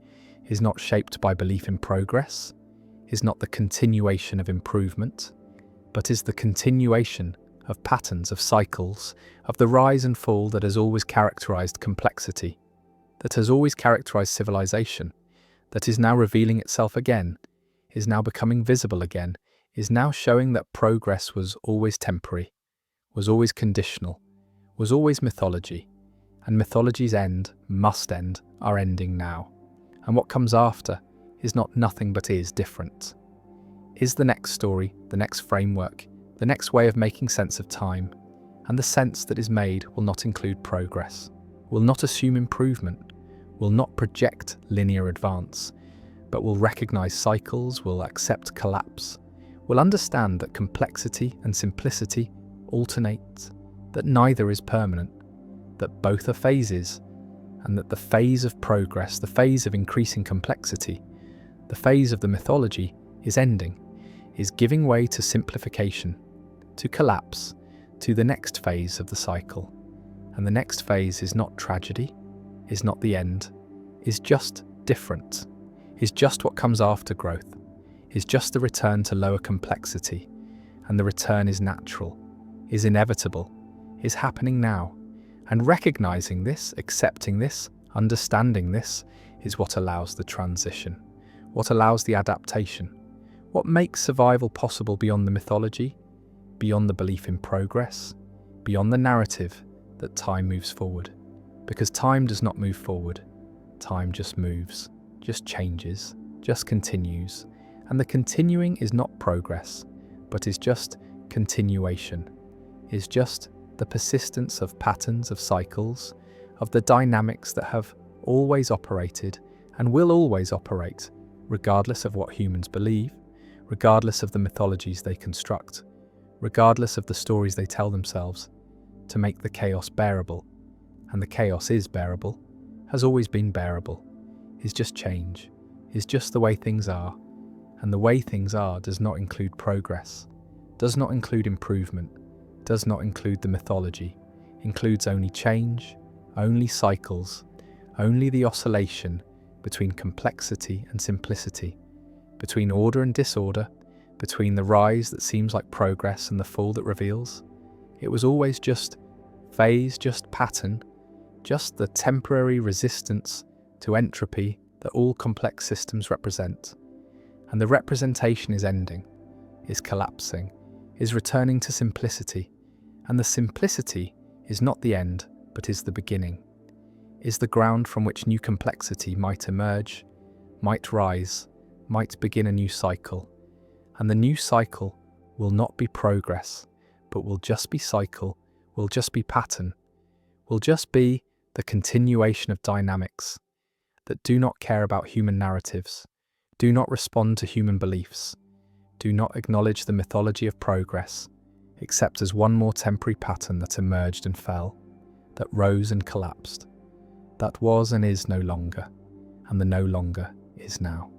is not shaped by belief in progress, is not the continuation of improvement, but is the continuation of patterns, of cycles, of the rise and fall that has always characterized complexity, that has always characterized civilization, that is now revealing itself again, is now becoming visible again, is now showing that progress was always temporary, was always conditional, was always mythology, and mythology's end, must end, are ending now. And what comes after is not nothing but is different. Is the next story, the next framework, the next way of making sense of time, and the sense that is made will not include progress, will not assume improvement, will not project linear advance, but will recognize cycles, will accept collapse, will understand that complexity and simplicity alternate, that neither is permanent, that both are phases, and that the phase of progress, the phase of increasing complexity, the phase of the mythology is ending, is giving way to simplification, to collapse, to the next phase of the cycle. And the next phase is not tragedy, is not the end, is just different, is just what comes after growth, is just the return to lower complexity, and the return is natural, is inevitable, is happening now. And recognizing this, accepting this, understanding this, is what allows the transition, what allows the adaptation, what makes survival possible beyond the mythology, beyond the belief in progress, beyond the narrative that time moves forward. Because time does not move forward, time just moves, just changes, just continues. And the continuing is not progress, but is just continuation, is just the persistence of patterns, of cycles, of the dynamics that have always operated and will always operate, regardless of what humans believe, regardless of the mythologies they construct, regardless of the stories they tell themselves, to make the chaos bearable. And the chaos is bearable, has always been bearable, is just change, is just the way things are. And the way things are does not include progress, does not include improvement, does not include the mythology, includes only change, only cycles, only the oscillation between complexity and simplicity, between order and disorder, between the rise that seems like progress and the fall that reveals. It was always just phase, just pattern, just the temporary resistance to entropy that all complex systems represent. And the representation is ending, is collapsing, is returning to simplicity. And the simplicity is not the end, but is the beginning, is the ground from which new complexity might emerge, might rise, might begin a new cycle. And the new cycle will not be progress, but will just be cycle, will just be pattern, will just be the continuation of dynamics that do not care about human narratives, do not respond to human beliefs, do not acknowledge the mythology of progress, except as one more temporary pattern that emerged and fell, that rose and collapsed, that was and is no longer, and the no longer is now.